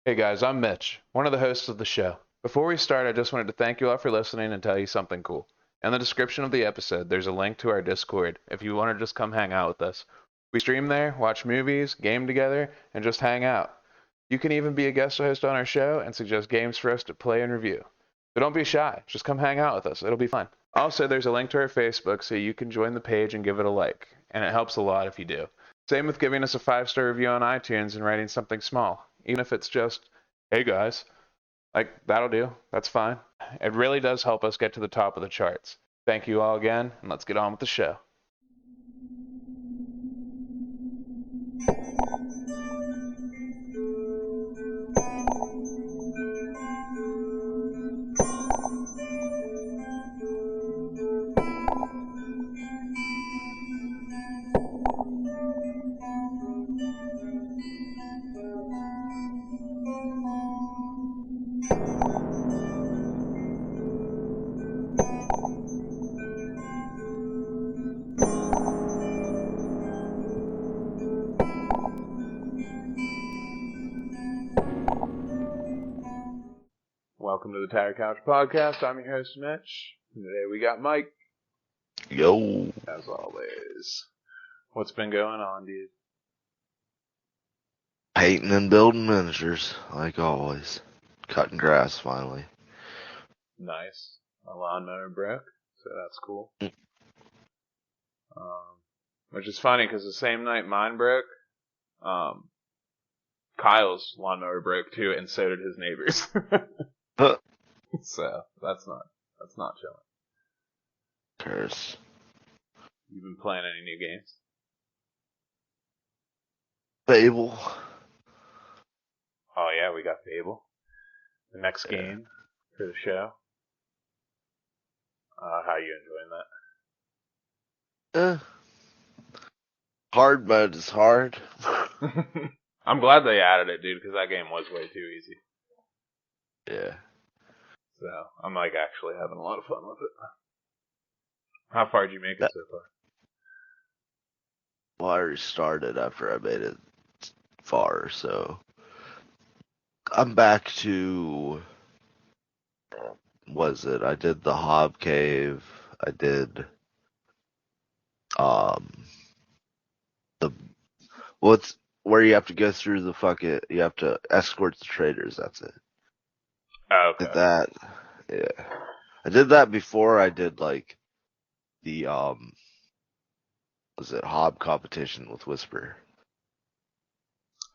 Hey guys, I'm Mitch, one of the hosts of the show. Before we start, I just wanted to thank you all for listening and tell you something cool. In the description of the episode, there's a link to our Discord if you want to just come hang out with us. We stream there, watch movies, game together, and just hang out. You can even be a guest host on our show and suggest games for us to play and review. So don't be shy, just come hang out with us. It'll be fun. Also, there's a link to our Facebook so you can join the page and give it a like, and it helps a lot if you do. Same with giving us a 5-star review on iTunes and writing something small, even if it's just, hey guys, like that'll do. That's fine. It really does help us get to the top of the charts. Thank you all again, and let's get on with the show. Welcome to the Tire Couch Podcast. I'm your host, Mitch. And today we got Mike, Yo. as always. What's been going on, dude? Painting and building miniatures, like always. Cutting grass, finally. Nice. My lawnmower broke, so that's cool. Which is funny because the same night mine broke, Kyle's lawnmower broke too, and so did his neighbor's. Huh. So that's not chilling. Curse. You been playing any new games? Fable. Oh yeah, we got Fable. The next Yeah. game for the show. How you enjoying Hard mode is hard. that? I'm glad they added it, dude, because that game was way too easy. Yeah. So I'm like actually having a lot of fun with it. How far did you make it so far? Well, I restarted after I made it far, so I'm back to, I did the Hob Cave. I did, the, what's, where you have to go through you have to escort the traders, that's it. Oh, okay. Did that. Yeah. I did that before I did like the was it Hob competition with Whisper.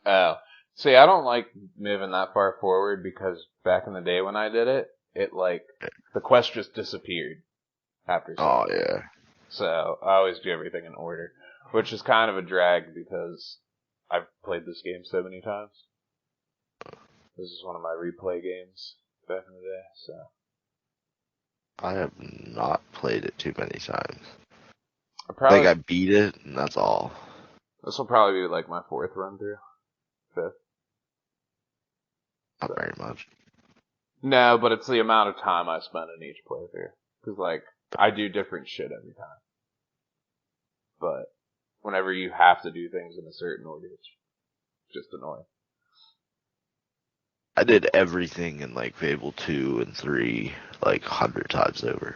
Oh. See, I don't like moving that far forward because back in the day when I did it, the quest just disappeared after some. Oh yeah. So I always do everything in order, which is kind of a drag because I've played this game so many times. This is one of my replay games back in the day, so. I have not played it too many times. I I think I beat it and that's all. This will probably be like my 4th run through. 5th. Not very much. No, but it's the amount of time I spend in each playthrough. Because, like, I do different shit every time. But whenever you have to do things in a certain order, it's just annoying. I did everything in like Fable 2 and 3 like 100 times over.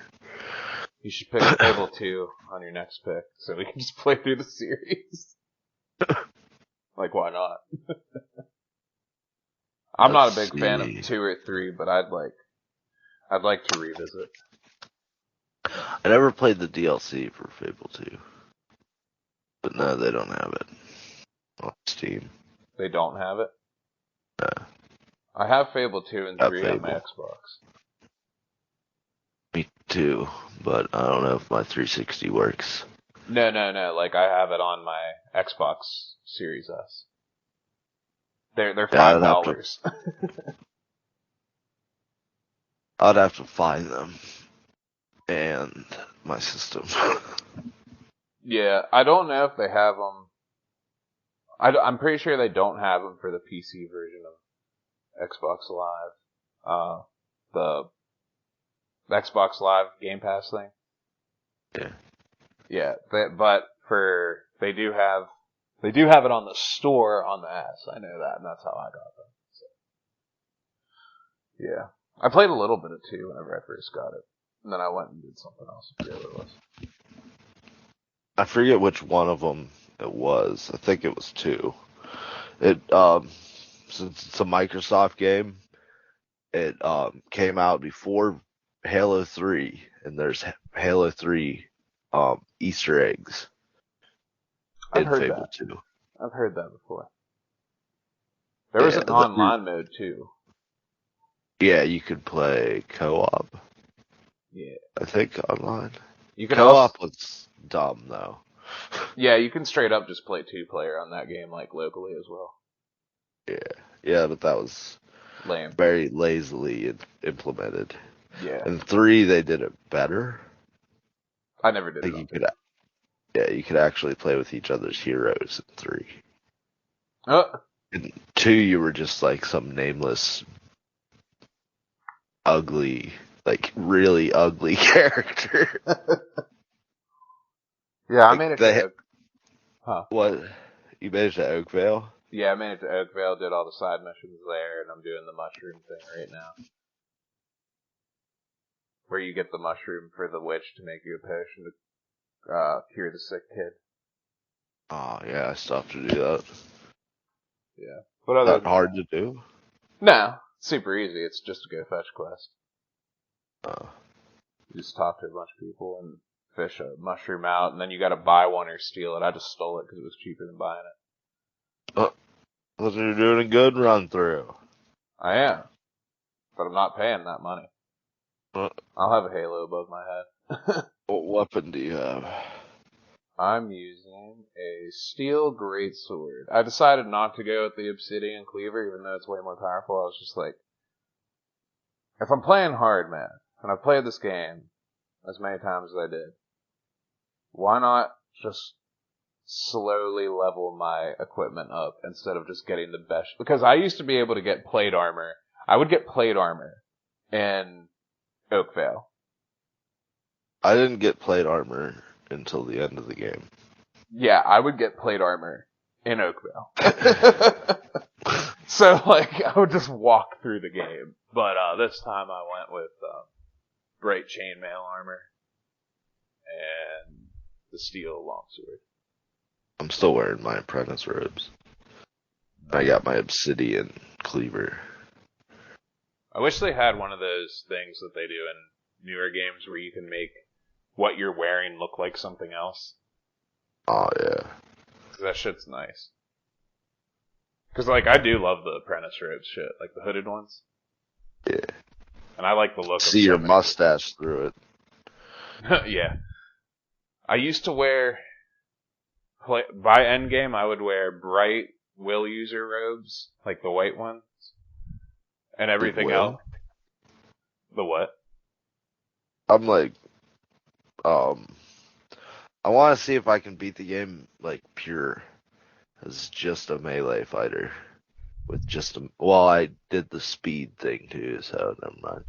You should pick Fable 2 on your next pick so we can just play through the series. Like, why not? I'm not a big fan of 2 or 3, but I'd like to revisit. I never played the DLC for Fable 2. But no, they don't have it on Steam. They don't have it? No. I have Fable 2 and 3 on my Fable. Xbox. Me too, but I don't know if my 360 works. No. Like, I have it on my Xbox Series S. They're $5. I'd have to find them and my system. Yeah, I don't know if they have them. I'm pretty sure they don't have them for the PC version of Xbox Live. The Xbox Live Game Pass thing. Yeah. Yeah, they do have it on the store on the S. I know that, and that's how I got them. So. Yeah. I played a little bit of 2 whenever I first got it. And then I went and did something else. I forget what it was. I forget which one of them it was. I think it was 2. It since it's a Microsoft game, it came out before Halo 3, and there's Halo 3 Easter eggs in Fable 2. I've heard that before. There was an online mode too. Yeah, you could play co-op. Yeah. I think online. You can co-op was dumb though. Yeah, you can straight up just play 2-player on that game, like locally as well. Yeah, but that was lame, very lazily implemented. Yeah. In 3, they did it better. I never did it. You could actually play with each other's heroes in 3. In 2, you were just like some nameless, ugly, like really ugly character. Yeah, I made it to What? You made it to Oakvale? Yeah, I made it to Oakvale, did all the side missions there, and I'm doing the mushroom thing right now. Where you get the mushroom for the witch to make you a potion to cure the sick kid. Oh, yeah, I still have to do that. Yeah. What other? Is that hard to do? No, it's super easy. It's just a go fetch quest. You just talk to a bunch of people and fish a mushroom out, and then you gotta buy one or steal it. I just stole it because it was cheaper than buying it. Well, you're doing a good run through. I am. But I'm not paying that money. I'll have a halo above my head. What weapon do you have? I'm using a steel greatsword. I decided not to go with the obsidian cleaver, even though it's way more powerful. I was just like, if I'm playing hard, man, and I've played this game as many times as I did, why not just slowly level my equipment up instead of just getting the best? Because I used to be able to get plate armor. I would get plate armor in Oakvale. I didn't get plate armor until the end of the game. Yeah, I would get plate armor in Oakvale. So, like, I would just walk through the game. But this time I went with bright chainmail armor and the steel longsword. I'm still wearing my apprentice robes. I got my obsidian cleaver. I wish they had one of those things that they do in newer games where you can make what you're wearing look like something else. Oh, yeah. Cause that shit's nice. Cause, like, I do love the apprentice robes shit, like the hooded ones. Yeah. And I like the look of see your mustache through it. Yeah. I used to wear, by endgame, I would wear bright will user robes, like the white ones. And everything else. The what? I'm like, I want to see if I can beat the game, like, pure. As just a melee fighter. With just a... Well, I did the speed thing, too, so never mind.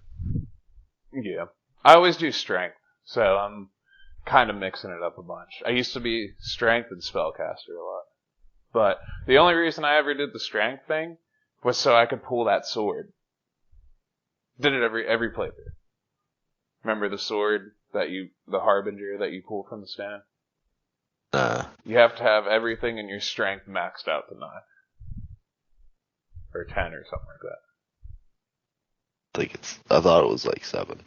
Yeah. I always do strength, so I'm kind of mixing it up a bunch. I used to be strength and spellcaster a lot. But the only reason I ever did the strength thing was so I could pull that sword. Did it every playthrough. Remember the sword the harbinger that you pull from the stand? You have to have everything in your strength maxed out to 9. Or 10 or something like that. I thought it was like 7.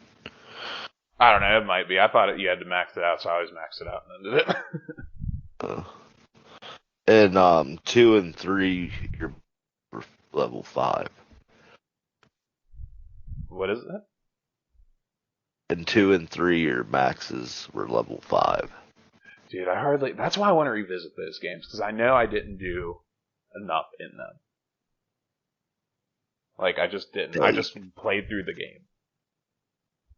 I don't know, it might be. I thought you had to max it out, so I always maxed it out and then did it. And 2 and 3, you're level 5. What is it? And 2 and 3, your maxes were level 5. Dude, that's why I want to revisit those games, because I know I didn't do enough in them. Like, I just didn't. I just played through the game.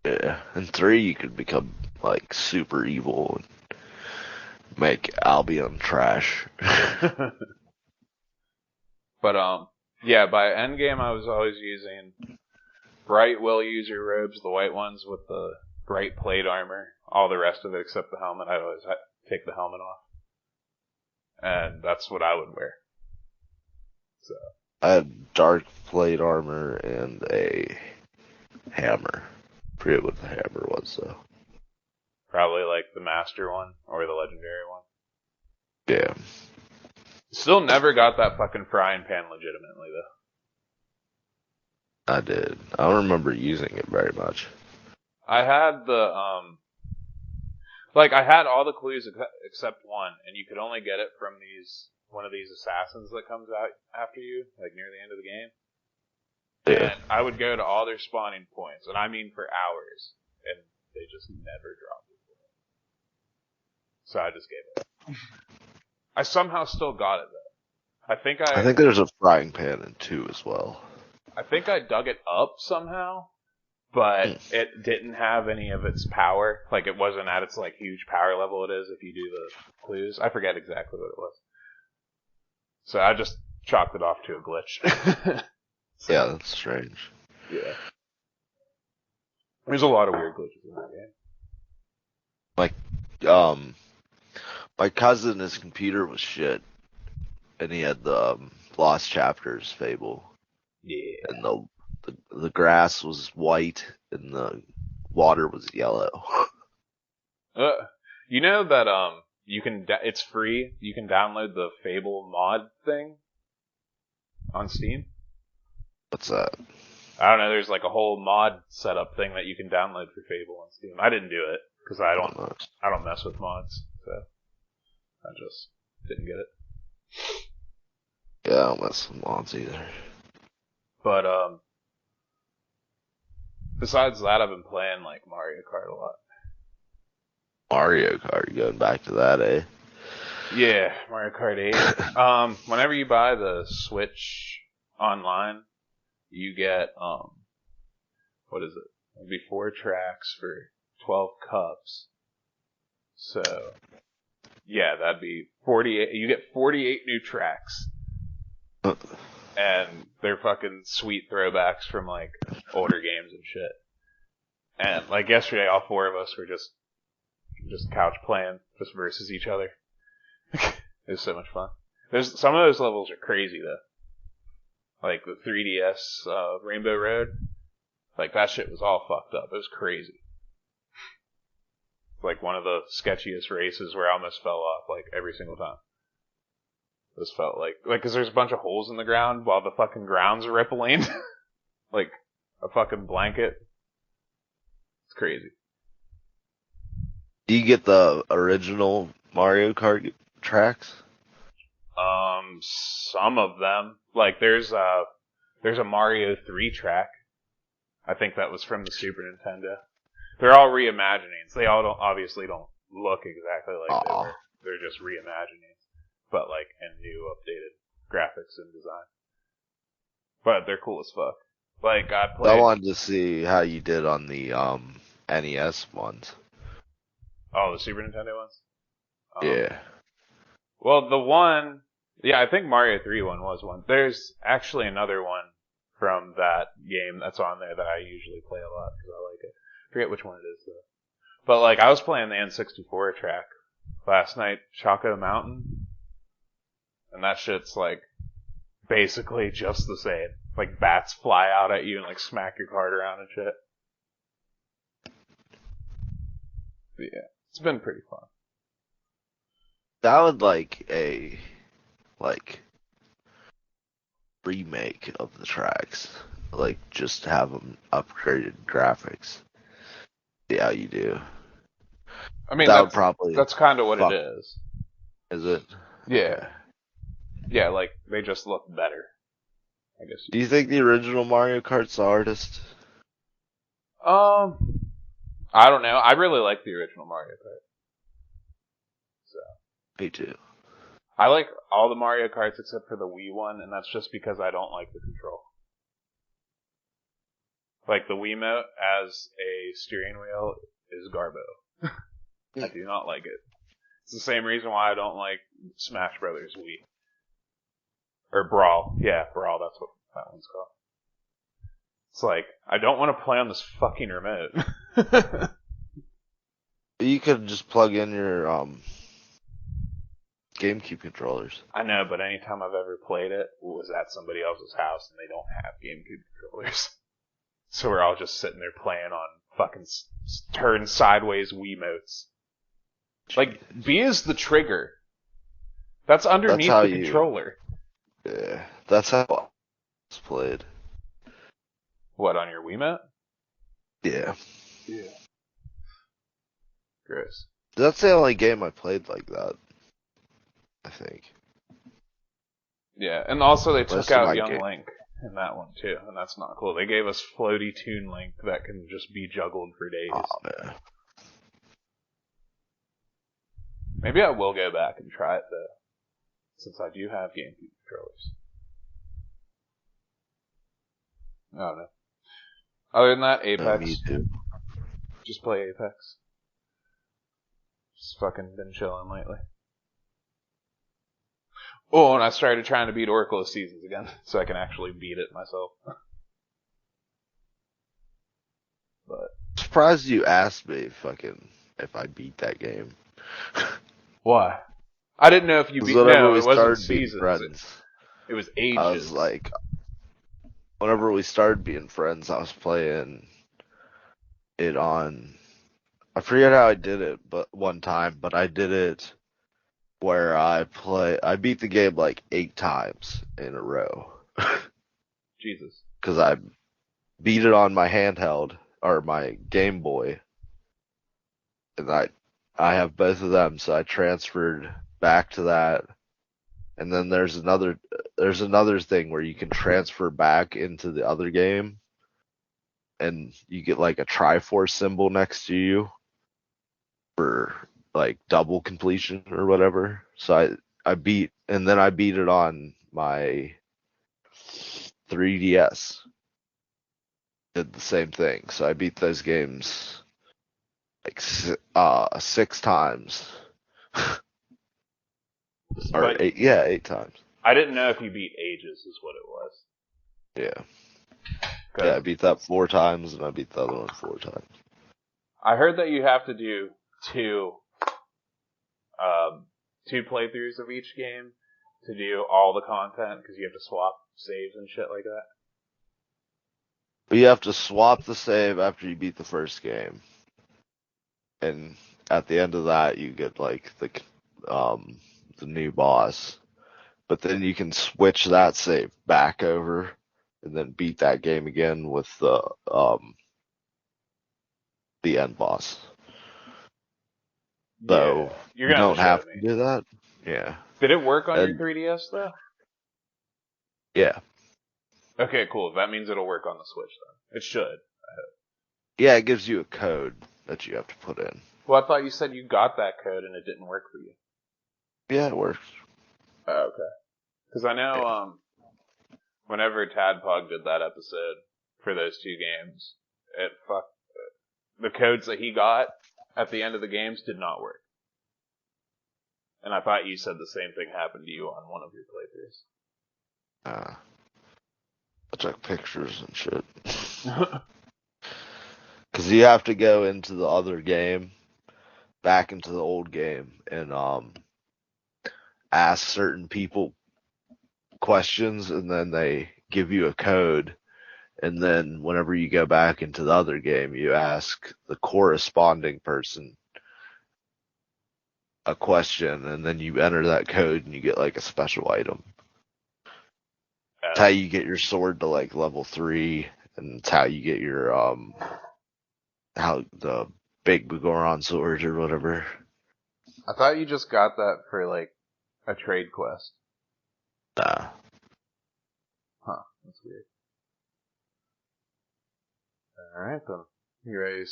Yeah, in 3 you could become, like, super evil and make Albion trash. But, yeah, by endgame I was always using bright will user robes, the white ones with the bright plate armor. All the rest of it except the helmet, I'd always take the helmet off. And that's what I would wear. So. I had dark plate armor and a hammer. Forget what the hammer was though. Probably like the master one or the legendary one. Yeah. Still never got that fucking frying pan legitimately though. I did. I don't remember using it very much. I had the like I had all the clues except one, and you could only get it from one of these assassins that comes out after you, like near the end of the game. Yeah. And I would go to all their spawning points, and I mean for hours, and they just never dropped it. So I just gave it. I somehow still got it though. I think there's a frying pan in 2 as well. I think I dug it up somehow, but it didn't have any of its power. Like it wasn't at its like huge power level it is if you do the clues. I forget exactly what it was. So I just chalked it off to a glitch. So, yeah, that's strange. Yeah. There's a lot of weird glitches in that game. My cousin, his computer was shit, and he had the Lost Chapters Fable. Yeah. And the grass was white and the water was yellow. You know that you can it's free. You can download the Fable mod thing on Steam. What's that? I don't know. There's like a whole mod setup thing that you can download for Fable on Steam. I didn't do it because I don't mess with mods, so I just didn't get it. Yeah, I don't mess with mods either. But besides that, I've been playing like Mario Kart a lot. Mario Kart, going back to that, eh? Yeah, Mario Kart 8. Whenever you buy the Switch online, you get what is it? It'll be 4 tracks for 12 cups. So yeah, that'd be 48. You get 48 new tracks. And they're fucking sweet throwbacks from like older games and shit. And like yesterday, all 4 of us were just couch playing, just versus each other. It was so much fun. There's some of those levels are crazy though. Like the 3DS Rainbow Road, like that shit was all fucked up. It was crazy. Like one of the sketchiest races where I almost fell off like every single time. This felt like because there's a bunch of holes in the ground while the fucking ground's rippling, like a fucking blanket. It's crazy. Do you get the original Mario Kart tracks? Some of them. Like there's a Mario 3 track. I think that was from the Super Nintendo. They're all reimaginings. They all obviously don't look exactly like they were. They're just reimaginings, but like in new updated graphics and design. But they're cool as fuck. Like I wanted to see how you did on the NES ones. Oh, the Super Nintendo ones? Yeah. Well, the one... Yeah, I think Mario 3 one was one. There's actually another one from that game that's on there that I usually play a lot because I like it. I forget which one it is, though. But, like, I was playing the N64 track last night, Choco Mountain. And that shit's, like, basically just the same. Like, bats fly out at you and, like, smack your cart around and shit. But yeah, it's been pretty fun. That would like a remake of the tracks, like just have them upgraded graphics. See how you do. I mean, that would probably that's kind of what it is. Is it? Yeah. Yeah, like they just look better. I guess. Do you think the original Mario Kart's the hardest? I don't know. I really like the original Mario Kart. So. Me too. I like all the Mario Karts except for the Wii one, and that's just because I don't like the control. Like the Wiimote as a steering wheel is garbo. I do not like it. It's the same reason why I don't like Smash Brothers Wii. Or Brawl. Yeah, Brawl, that's what that one's called. It's like, I don't want to play on this fucking remote. You could just plug in your GameCube controllers. I know, but anytime I've ever played it was at somebody else's house and they don't have GameCube controllers. So we're all just sitting there playing on fucking turn sideways Wiimotes. Like, B is the trigger. That's underneath the controller. Yeah, that's how it's played. What, on your Wiimote? Yeah. Yeah. Gross. That's the only game I played like that, I think. Yeah, and also they took out Young game. Link in that one too, and that's not cool. They gave us floaty Toon Link that can just be juggled for days. Oh, man. Maybe I will go back and try it though, since I do have GameCube controllers. I don't know. Other than that, Apex. Me too. Just play Apex. Just fucking been chilling lately. Oh, and I started trying to beat Oracle of Seasons again, so I can actually beat it myself. But Surprised you asked me if I beat that game. why? I didn't know if you beat. No, it wasn't Seasons. It was Ages. I was like, whenever we started being friends, I was playing it on. I forget how I did it, but one time, but I did it where I beat the game like 8 times in a row. Jesus. Because I beat it on my handheld or my Game Boy, and I have both of them, so I transferred back to that. And then there's another thing where you can transfer back into the other game, and you get like a Triforce symbol next to you for like double completion or whatever. So I beat it on my 3DS. Did the same thing. So I beat those games like 6 times. Or 8 times. I didn't know if you beat Ages is what it was. Yeah. Yeah, I beat that 4 times and I beat the other one 4 times. I heard that you have to do two playthroughs of each game to do all the content because you have to swap saves and shit like that. But you have to swap the save after you beat the first game, and at the end of that you get like the new boss. But then you can switch that save back over and then beat that game again with the end boss. So you don't have to do that. Yeah. Did it work on your 3DS though? Yeah. Okay, cool. That means it'll work on the Switch then. It should. Yeah, it gives you a code that you have to put in. Well, I thought you said you got that code and it didn't work for you. Yeah, it works. Oh, okay. Because I know whenever Tadpog did that episode for those 2 games, the codes that he got at the end of the games did not work. And I thought you said the same thing happened to you on one of your playthroughs. I took pictures and shit. Because you have to go into the other game, back into the old game, and ask certain people questions, and then they give you a code. And then whenever you go back into the other game, you ask the corresponding person a question, and then you enter that code, and you get like a special item. It's how you get your sword to like level 3, and it's how you get your how the big Bugoron sword or whatever. I thought you just got that for like a trade quest. Nah. Huh, that's weird. Alright then. You ready to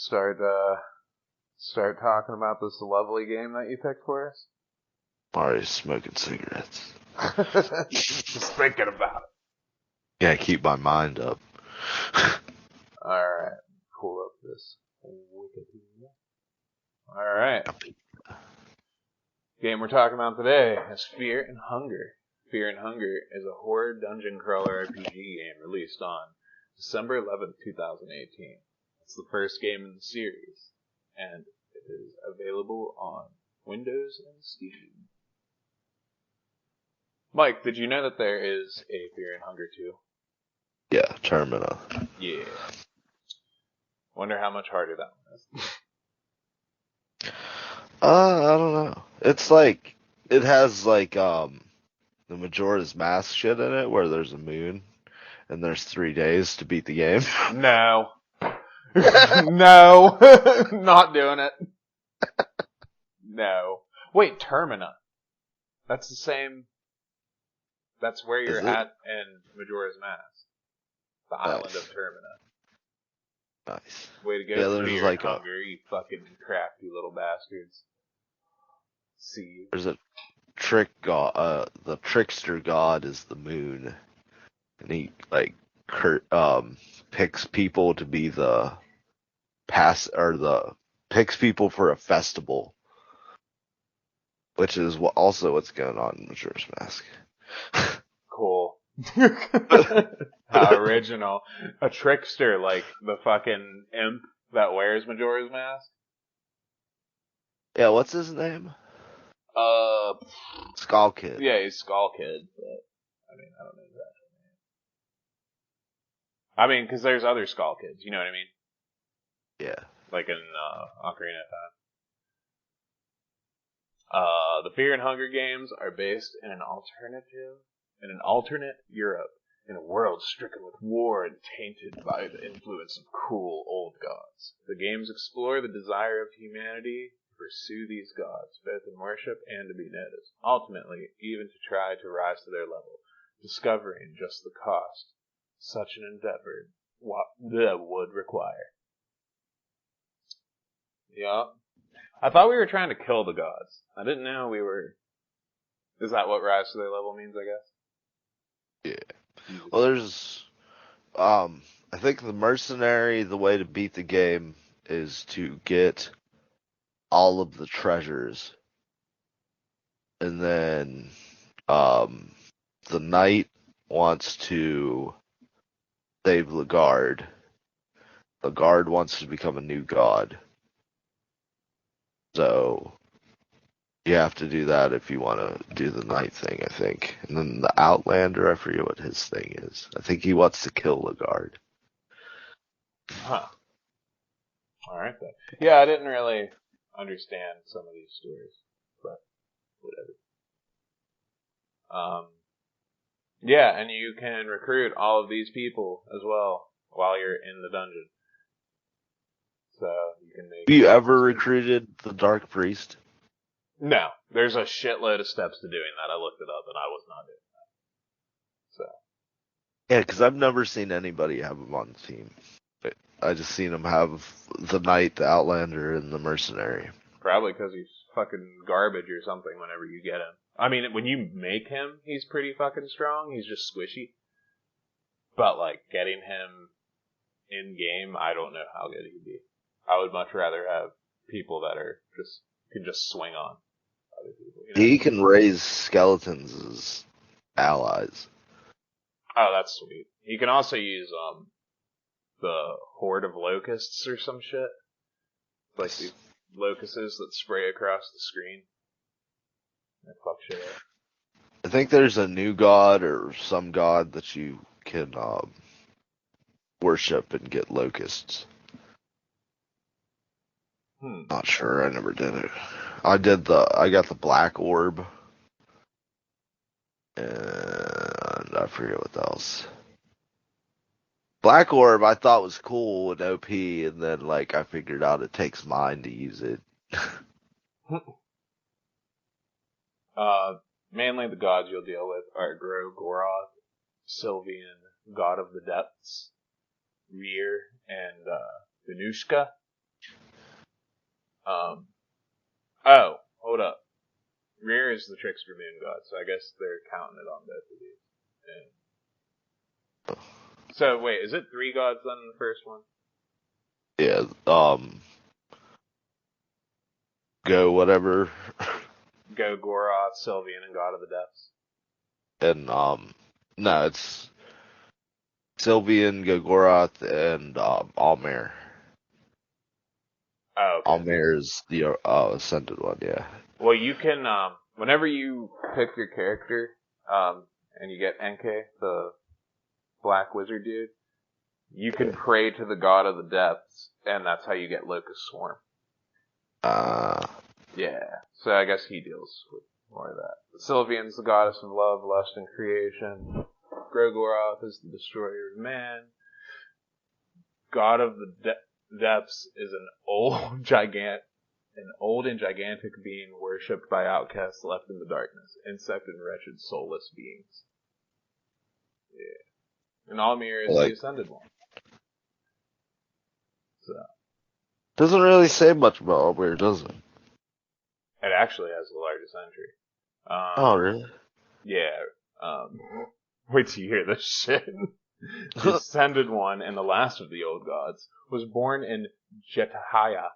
start talking about this lovely game that you picked for us? I'm already smoking cigarettes. Just thinking about it. Yeah, keep my mind up. Alright, pull up this Wikipedia. Alright. Game we're talking about today is Fear and Hunger. Fear and Hunger is a horror dungeon crawler RPG game released on December 11th, 2018. It's the first game in the series, and it is available on Windows and Steam. Mike, did you know that there is a Fear and Hunger 2? Yeah, Termina. Yeah. Wonder how much harder that one is. I don't know. It's like it has like the Majora's Mask shit in it, where there's a moon and there's 3 days to beat the game. No. No. Not doing it. No. Wait, Termina. That's the same. That's where you're Is it? at in Majora's Mask. The island Nice. of Termina. Nice. Way to go, Yeah, there's Fear like and Hunger, you fucking crafty little bastards. See. there's a trick god. The trickster god is the moon, and he like picks people to be the picks people for a festival, which is also what's going on in Majora's Mask. Cool. Original. A trickster like the fucking imp that wears Majora's Mask. Yeah, what's his name? Uh, Skull Kid. yeah, he's Skull Kid, but I mean, I don't know his actual name. I mean, because there's other Skull Kids, you know what I mean? Yeah. Like in Ocarina of Time. The Fear and Hunger games are based in an alternate Europe, in a world stricken with war and tainted by the influence of cruel old gods. The games explore the desire of humanity to pursue these gods, both in worship and to be noticed, ultimately even to try to rise to their level, discovering just the cost such an endeavor would require. Yeah. I thought we were trying to kill the gods. I didn't know we were... Is that what rise to their level means, I guess? Yeah. Well, there's, I think the mercenary, the way to beat the game is to get all of the treasures, and then, the knight wants to save the guard. The guard wants to become a new god. So, you have to do that if you want to do the knight thing, I think. And then the Outlander, I forget what his thing is. I think he wants to kill the guard. Huh. Alright then. Yeah, I didn't really understand some of these stories, but whatever. Yeah, and you can recruit all of these people as well while you're in the dungeon. So you can make... Have you ever recruited the Dark Priest? No, there's a shitload of steps to doing that. I looked it up and I was not doing that. So. Yeah, because I've never seen anybody have him on the team. I just seen him have the Knight, the Outlander, and the Mercenary. Probably because he's fucking garbage or something whenever you get him. I mean, when you make him, he's pretty fucking strong. He's just squishy. But, like, getting him in game, I don't know how good he'd be. I would much rather have people that are can just swing on other people. You know? He can raise skeletons as allies. Oh, that's sweet. He can also use, the Horde of Locusts or some shit. Like these locusts that spray across the screen. That fuck shit up. I think there's a new god or some god that you can worship and get locusts. Not sure. I never did it. I got the black orb, and I forget what else. Black orb I thought was cool and OP, and then like I figured out it takes mine to use it. Mainly the gods you'll deal with are Gro Goroth, Sylvian, God of the Depths, Rear, and Venushka. Oh, hold up. Rear is the Trickster Moon God, so I guess they're counting it on both of these. And... So, wait, is it 3 gods then in the first one? Yeah, Go whatever. Go Goroth, Sylvian, and God of the Depths. And no, it's Sylvian, Gogoroth, and Almir. Oh, okay. Almir is the ascended one, yeah. Well, you can, whenever you pick your character, and you get Enki, the black wizard dude, you can pray to the god of the depths, and that's how you get Locust Swarm. Yeah, so I guess he deals with more of that. The Sylvian's the goddess of love, lust, and creation. Grogoroth is the destroyer of man. God of the depths is an old and gigantic being worshipped by outcasts left in the darkness, insect and wretched soulless beings. Yeah. And Almir is the Ascended One. So. Doesn't really say much about Almir, does it? It actually has the largest entry. Oh, really? Yeah. Wait till you hear this shit. The Ascended One and the last of the old gods was born in Jetahaya,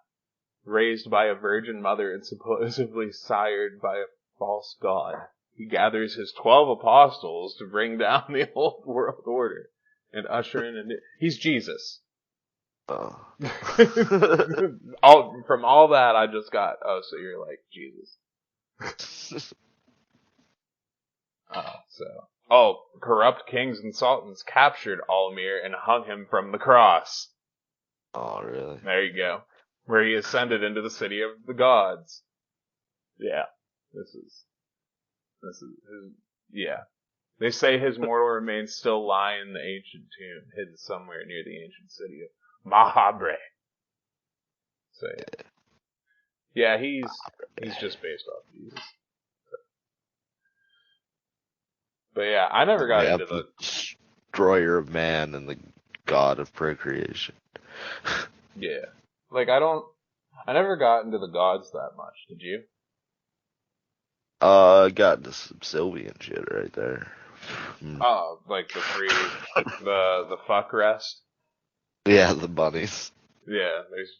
raised by a virgin mother and supposedly sired by a false god. He gathers his 12 apostles to bring down the old world order and usher in a new... He's Jesus. Oh. From all that, I just got, so you're like Jesus. Corrupt kings and sultans captured Almir and hung him from the cross. Oh, really? There you go. Where he ascended into the city of the gods. Yeah. This is his, yeah. They say his mortal remains still lie in the ancient tomb, hidden somewhere near the ancient city of Mahabre. So yeah, he's just based off Jesus. But yeah, I never got into the destroyer of man and the god of procreation. Yeah. Like, I never got into the gods that much. Did you? I got into some Sylvian shit right there. Oh, like the three, the fuck rest? Yeah, the bunnies. Yeah, there's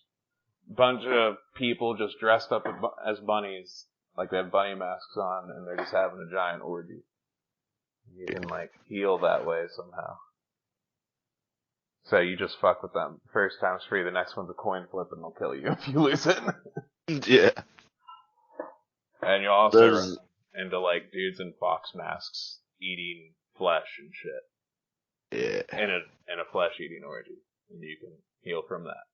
a bunch of people just dressed up as bunnies, like they have bunny masks on, and they're just having a giant orgy. You can, like, heal that way somehow. So you just fuck with them. First time's free, the next one's a coin flip and they'll kill you if you lose it. Yeah. And you'll also run into, like, dudes in fox masks eating flesh and shit. Yeah. In a flesh-eating orgy. And you can heal from that.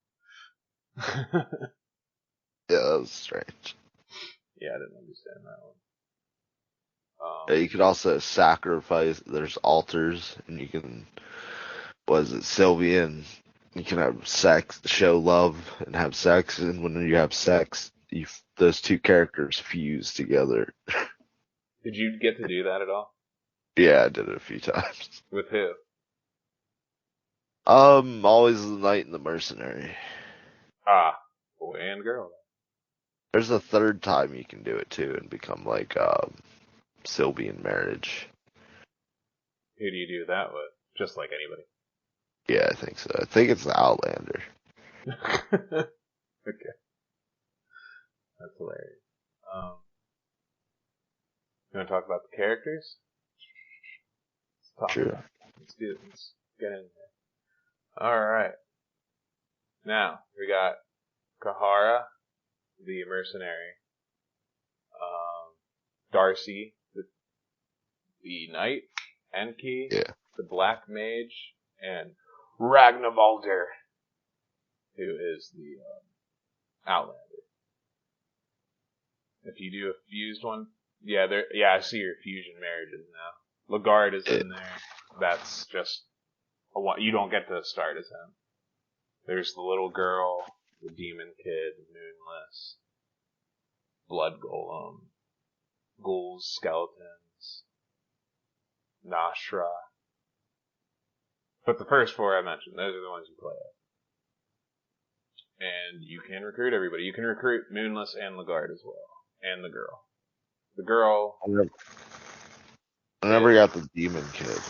Yeah, that was strange. Yeah, I didn't understand that one. You could also sacrifice, there's altars, and you can, Sylvian, you can have sex, show love, and have sex, and when you have sex, those two characters fuse together. Did you get to do that at all? Yeah, I did it a few times. With who? Always the knight and the mercenary. Ah, boy and girl. There's a third time you can do it too and become like, Sylvian marriage. Who do you do that with? Just like anybody. Yeah, I think so. I think it's the Outlander. Okay. That's hilarious. You want to talk about the characters? Sure. Let's do it. Let's get in there. Alright. Now, we got Kahara, the mercenary. Darcy, the knight. Enki, the black mage. And Ragnvaldur, who is the Outlander. If you do a fused one, I see your fusion marriages now. Lagard is in there. That's just you don't get to start as him. There's the little girl, the demon kid, Moonless, blood golem, ghouls, skeletons, Nashra. But the first four I mentioned, those are the ones you play as. And you can recruit everybody. You can recruit Moonless and Lagard as well. And the girl. The girl... I never got the demon kid.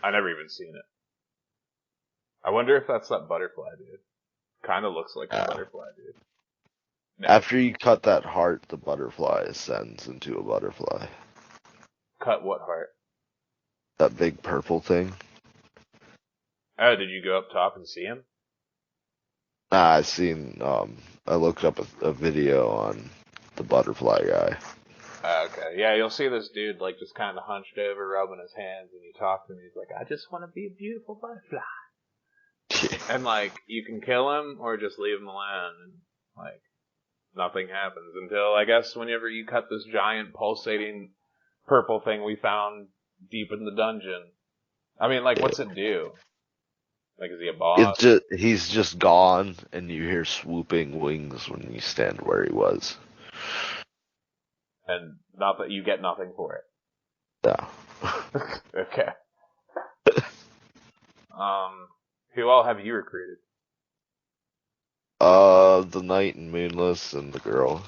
I never even seen it. I wonder if that's that butterfly dude. Kinda looks like the butterfly dude. No. After you cut that heart, the butterfly ascends into a butterfly. Cut what heart? That big purple thing. Oh, did you go up top and see him? Nah, I looked up a video on the butterfly guy. Okay, yeah, you'll see this dude like just kind of hunched over, rubbing his hands, and you talk to him. He's like, "I just want to be a beautiful butterfly," and like you can kill him or just leave him alone, and like nothing happens until I guess whenever you cut this giant pulsating purple thing we found deep in the dungeon. I mean, like, what's it do? Like, is he a boss? He's just gone, and you hear swooping wings when you stand where he was. And not that you get nothing for it. No. Okay. Who all have you recruited? The Knight and Moonless and the girl.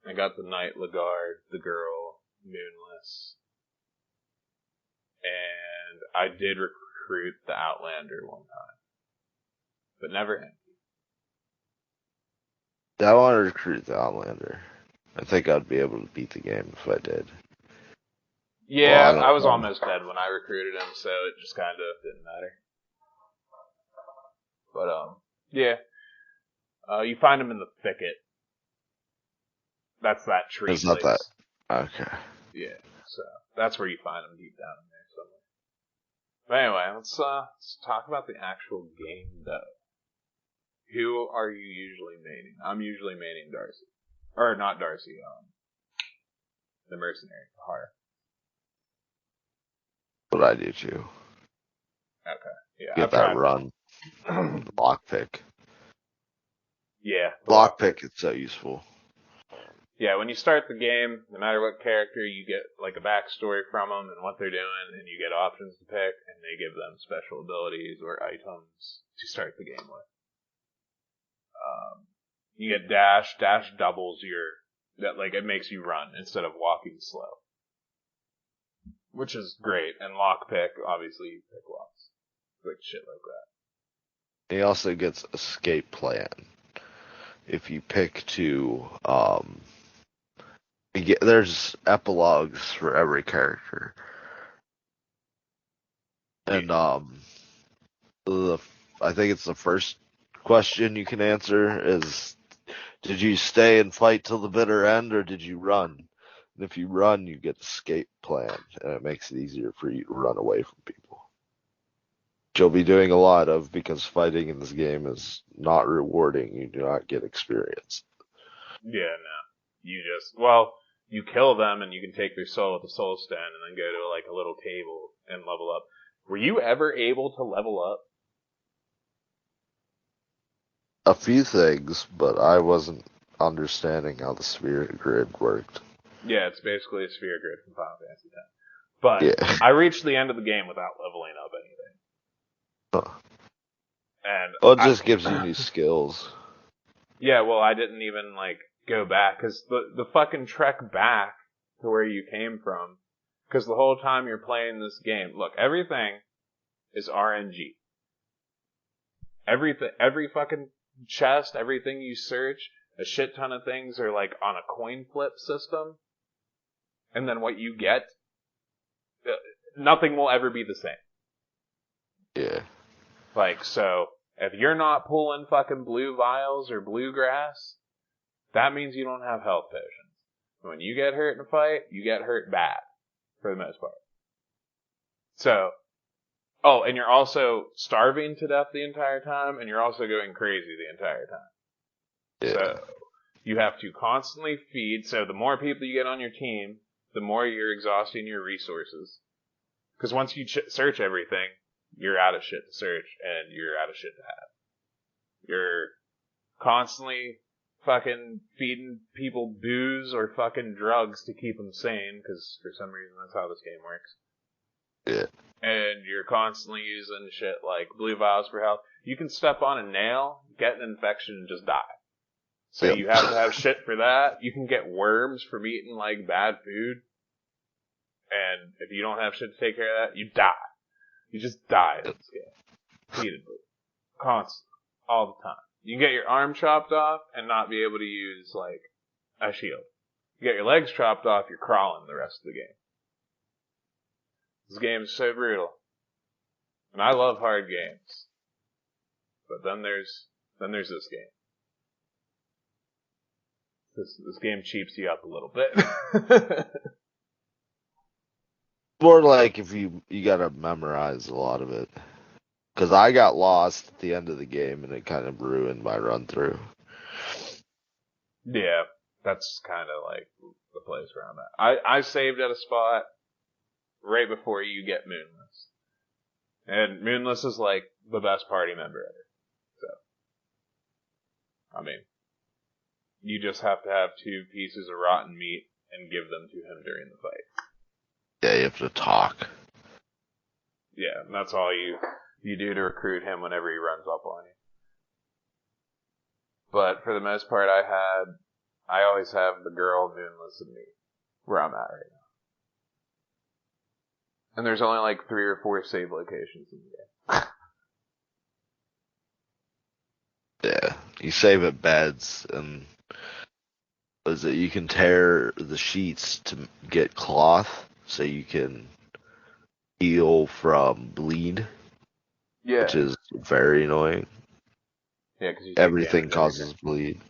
I got the Knight, Lagarde, the girl, Moonless, and I did recruit the Outlander one time, but never Enki. I want to recruit the Outlander. I think I'd be able to beat the game if I did. Yeah, Well, I was know. almost dead when I recruited him, so it just kind of didn't matter. But yeah. You find him in the thicket. That's that tree It's place. not that. Okay. Yeah, so that's where you find him, deep down in there somewhere. But anyway, let's talk about the actual game, though. Who are you usually maining? I'm usually maining Darcy. Or not Darcy, the mercenary, Tahara. But I do too. Okay, yeah. Get that run. Lockpick. Yeah. Lockpick is so useful. Yeah, when you start the game, no matter what character, you get like a backstory from them and what they're doing, and you get options to pick, and they give them special abilities or items to start the game with. You get dash. Dash doubles it makes you run instead of walking slow, which is great. And lockpick, obviously, you pick locks, like shit like that. He also gets escape plan. If you pick to, there's epilogues for every character, and I think it's the first question you can answer is, did you stay and fight till the bitter end, or did you run? And if you run, you get escape plan, and it makes it easier for you to run away from people. Which you'll be doing a lot of, because fighting in this game is not rewarding. You do not get experience. Yeah, no. You kill them and you can take their soul with the soul stone and then go to like a little table and level up. Were you ever able to level up? A few things, but I wasn't understanding how the spirit grid worked. Yeah, it's basically a sphere grid from Final Fantasy X. But yeah. I reached the end of the game without leveling up anything. Huh. And it just gives you new skills. Yeah, well, I didn't even like go back because the fucking trek back to where you came from, because the whole time you're playing this game, look, everything is RNG. Every fucking chest, everything you search, a shit ton of things are like on a coin flip system, and then what you get, nothing will ever be the same. Yeah. Like, so, if you're not pulling fucking blue vials or bluegrass, that means you don't have health potions. When you get hurt in a fight, you get hurt bad, for the most part. So, and you're also starving to death the entire time, and you're also going crazy the entire time. Yeah. So, you have to constantly feed, so the more people you get on your team, the more you're exhausting your resources. Because once you search everything, you're out of shit to search, and you're out of shit to have. You're constantly fucking feeding people booze or fucking drugs to keep them sane, because for some reason that's how this game works. Yeah. And you're constantly using shit like blue vials for health. You can step on a nail, get an infection, and just die. So you have to have shit for that. You can get worms from eating like bad food. And if you don't have shit to take care of that, you die. You just die in this game. Repeatedly. Constantly. All the time. You can get your arm chopped off and not be able to use, like, a shield. You get your legs chopped off, you're crawling the rest of the game. This game is so brutal. And I love hard games. But then there's this game. This game cheaps you up a little bit. More like if you gotta memorize a lot of it. Because I got lost at the end of the game and it kind of ruined my run through. Yeah, that's kind of like the place where I'm at. I saved at a spot right before you get Moonless. And Moonless is like the best party member ever. So, I mean, you just have to have 2 pieces of rotten meat and give them to him during the fight. Yeah, you have to talk. Yeah, and that's all you do to recruit him whenever he runs up on you. But for the most part, I always have the girl, Moonless, and me, where I'm at right now. And there's only like 3 or 4 save locations in the game. Yeah, you save at beds, and is it you can tear the sheets to get cloth, so you can heal from bleed, Yeah. which is very annoying. Yeah, because Everything causes bleed.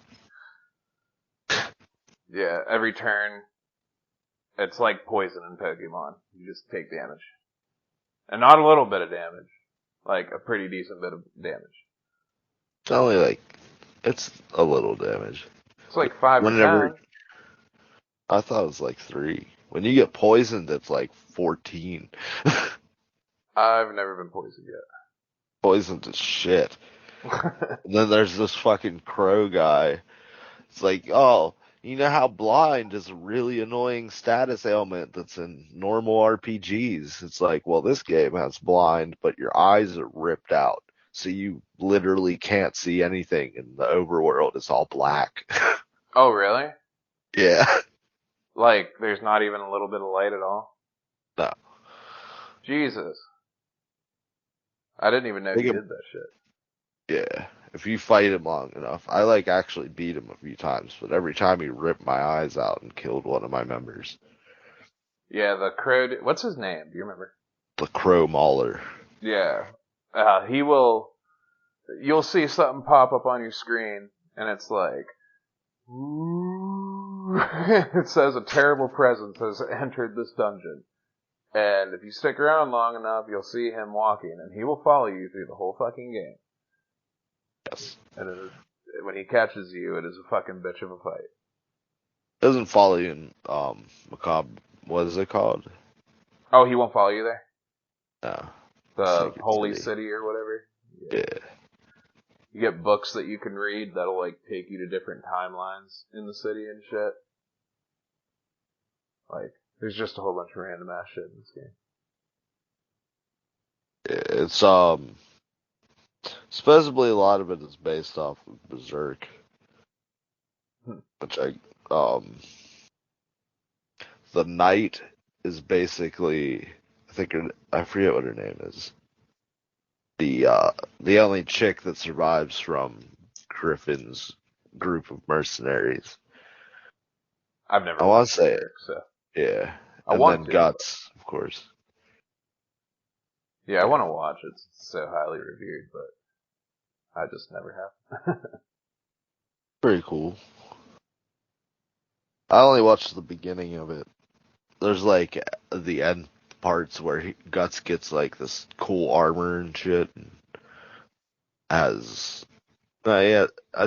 Yeah, every turn, it's like poison in Pokemon. You just take damage. And not a little bit of damage. Like a pretty decent bit of damage. It's only like, it's a little damage. It's like 5 or 10. I thought it was like 3. When you get poisoned, it's like 14. I've never been poisoned yet. Poisoned to shit. And then there's this fucking crow guy. It's like, oh, you know how blind is a really annoying status ailment that's in normal RPGs. It's like, well, this game has blind, but your eyes are ripped out. So you literally can't see anything, and the overworld is all black. Oh, really? Yeah. Like, there's not even a little bit of light at all? No. Jesus. I didn't even know he did that shit. Yeah. If you fight him long enough. I like actually beat him a few times, but every time he ripped my eyes out and killed one of my members. Yeah, the crow, what's his name? Do you remember? The Crow Mauler. Yeah. You'll see something pop up on your screen, and it's like, it says a terrible presence has entered this dungeon. And if you stick around long enough, you'll see him walking, and he will follow you through the whole fucking game. Yes. And when he catches you, it is a fucking bitch of a fight. Doesn't follow you in Macabre. What is it called? Oh, he won't follow you there? No. The Secret Holy City or whatever? Yeah. You get books that you can read that'll like take you to different timelines in the city and shit. Like, there's just a whole bunch of random ass shit in this game. It's supposedly a lot of it is based off of Berserk. Which the knight is basically, I forget what her name is. The only chick that survives from Griffin's group of mercenaries. I've never I want to say it. So. Yeah. And then Guts, of course. Yeah, I want to watch it. It's so highly revered, but I just never have. Pretty cool. I only watched the beginning of it. There's like the end parts where Guts gets like this cool armor and shit. And I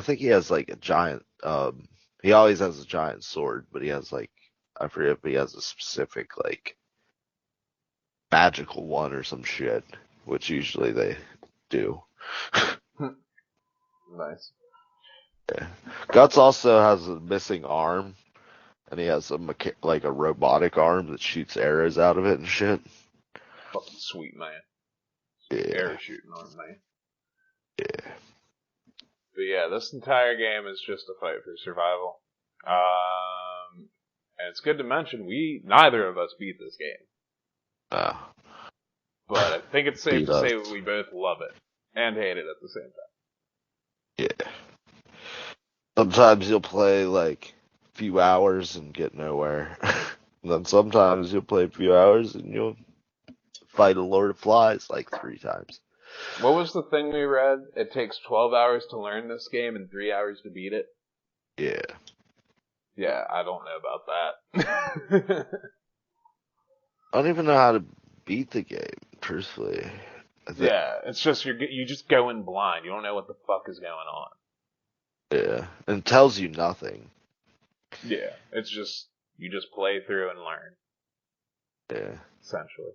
think he has like a giant. He always has a giant sword, but he has like, I forget if he has a specific like magical one or some shit, which usually they do. Nice. Yeah. Guts also has a missing arm, and he has like a robotic arm that shoots arrows out of it and shit. Fucking sweet, man. Yeah. Arrow shooting arm, man. Yeah. But yeah, this entire game is just a fight for survival. And it's good to mention, neither of us beat this game. But I think it's safe to say we both love it and hate it at the same time. Yeah. Sometimes you'll play like a few hours and get nowhere. And then sometimes you'll play a few hours and you'll fight a Lord of Flies like 3 times. What was the thing we read? It takes 12 hours to learn this game and 3 hours to beat it? Yeah. Yeah, I don't know about that. I don't even know how to beat the game, truthfully. Yeah, it's just you just go in blind. You don't know what the fuck is going on. Yeah, and it tells you nothing. Yeah, it's just you just play through and learn, Yeah, essentially.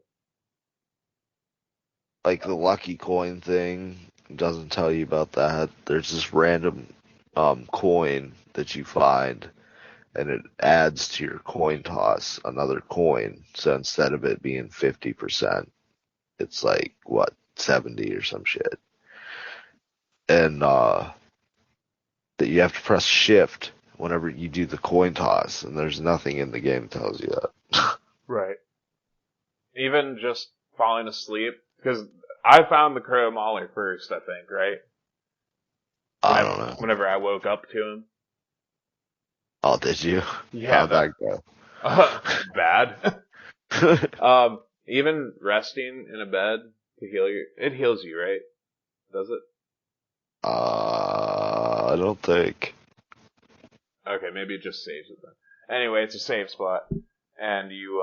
like the lucky coin thing doesn't tell you about that. There's this random coin that you find, and it adds to your coin toss another coin. So instead of it being 50%, it's like what 70 or some shit. And that you have to press shift whenever you do the coin toss, and there's nothing in the game that tells you that. Right. Even just falling asleep, because I found the Crow Mauler first, I think, right? I don't know. Whenever I woke up to him. Oh, did you? Yeah, How'd that go? bad. Even resting in a bed to heal you, it heals you, right? Does it? I don't think. Okay, maybe it just saves it then. Anyway, it's a save spot, and you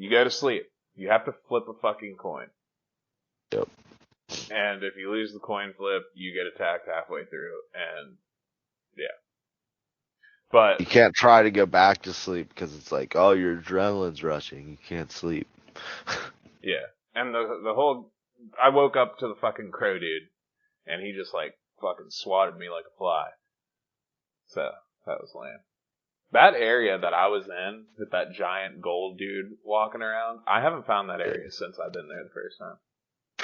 go to sleep. You have to flip a fucking coin. Yep. And if you lose the coin flip, you get attacked halfway through, and yeah. But You can't try to go back to sleep because it's like, oh, your adrenaline's rushing. You can't sleep. yeah, and the whole I woke up to the fucking Crow dude, and he just like fucking swatted me like a fly. So that was lame. That area that I was in with that giant gold dude walking around, I haven't found that area since I've been there the first time.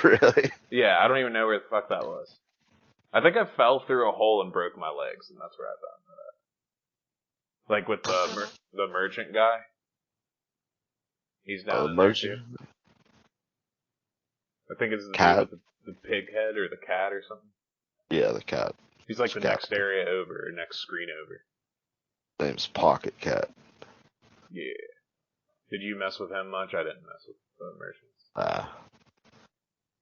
Really? Yeah, I don't even know where the fuck that was. I think I fell through a hole and broke my legs, and that's where I found that. Like with the merchant guy. He's down in there too. I think it's the Cat? dude with the pig head or the cat or something. Yeah, the cat. He's like It's the cat. next area over, or next screen over. Name's Pocket Cat. Yeah. Did you mess with him much? I didn't mess with the merchants.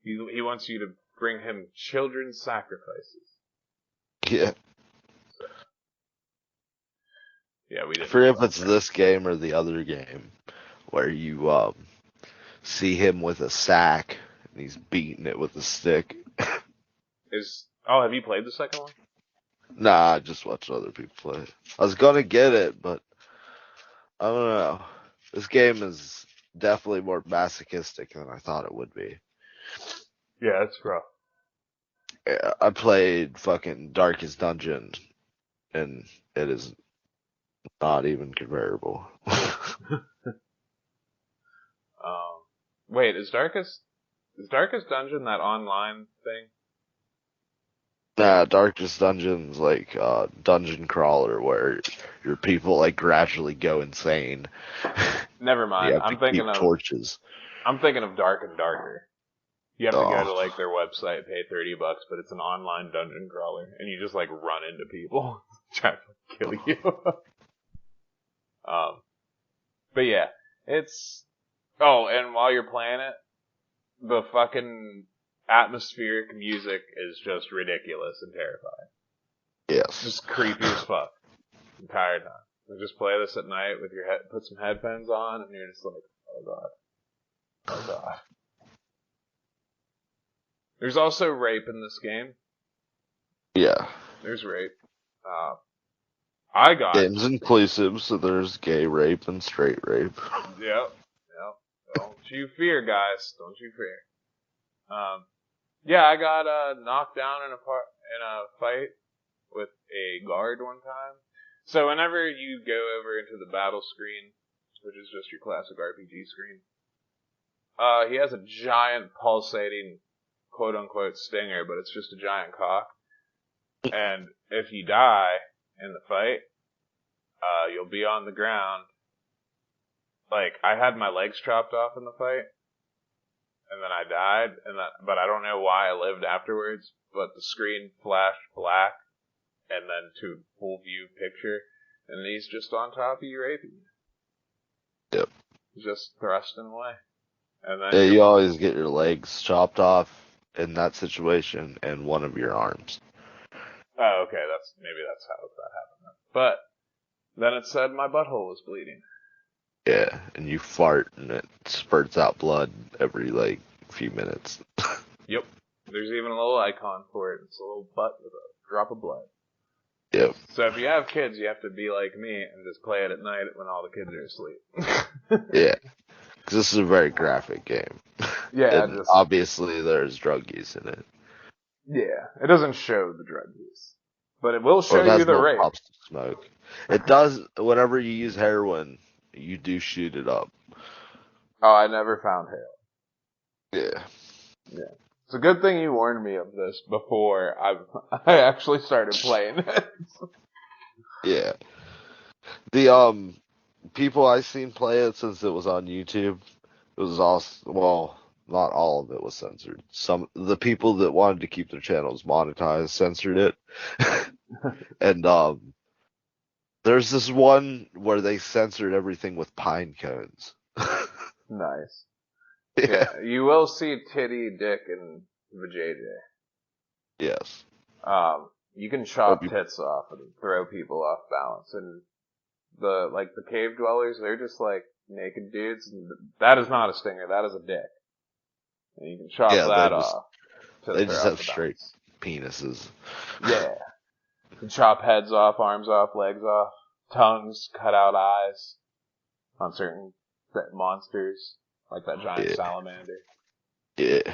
He wants you to bring him children's sacrifices. Yeah. Yeah, we didn't. I forget if it's this game or the other game where you see him with a sack and he's beating it with a stick. Have you played the second one? Nah, I just watched other people play it. I was gonna get it, but I don't know. This game is definitely more masochistic than I thought it would be. Yeah, it's rough. Yeah, I played fucking Darkest Dungeon, and it is not even comparable. Wait, is Darkest Dungeon that online thing? Nah, Darkest Dungeon's like dungeon crawler where your people like gradually go insane. Never mind. I'm thinking of torches. I'm thinking of Dark and Darker. You have to go to Oh. like their website, pay $30, but it's an online dungeon crawler, and you just like run into people trying to kill you. But yeah, it's. Oh, and while you're playing it, the fucking atmospheric music is just ridiculous and terrifying. Yes. Just creepy as fuck. Entire time. You just play this at night with your put some headphones on, and you're just like, oh god, oh god. There's also rape in this game. Yeah. There's rape. I got. Game's inclusive, so there's gay rape and straight rape. Yep. Don't you fear, guys. Don't you fear. Yeah, I got knocked down in a fight with a guard one time. So whenever you go over into the battle screen, which is just your classic RPG screen, he has a giant pulsating quote unquote stinger, but it's just a giant cock. And if you die in the fight, you'll be on the ground. Like, I had my legs chopped off in the fight, and then I died, but I don't know why I lived afterwards, but the screen flashed black, and then to full view picture, and he's just on top of you raping you. Yep. Just thrusting away. And then Yeah, you always get your legs chopped off in that situation and one of your arms. Oh, okay, maybe that's how that happened then. But Then it said my butthole was bleeding. Yeah, and you fart and it spurts out blood every like few minutes. Yep. There's even a little icon for it. It's a little butt with a drop of blood. Yep. So if you have kids, you have to be like me and just play it at night when all the kids are asleep. Yeah. Because this is a very graphic game. Yeah, and obviously there's drug use in it. Yeah, it doesn't show the drug use, but it will show Or it has you the no rape. puffs to smoke. It does. Whenever you use heroin, you do shoot it up. Oh, I never found heroin. Yeah. Yeah. It's a good thing you warned me of this before I actually started playing it. Yeah. The people I seen play it since it was on YouTube, it was all, well, not all of it was censored. Some the people that wanted to keep their channels monetized censored it. And there's this one where they censored everything with pine cones. Nice. Yeah. You will see titty, dick, and vajayjay. Yes. You can chop tits off and throw people off balance, and the cave dwellers, they're just like naked dudes, and that is not a stinger, that is a dick. And you can chop that off. They just have straight penises. Yeah. You can chop heads off, arms off, legs off, tongues, cut out eyes on certain monsters, like that giant salamander. Yeah.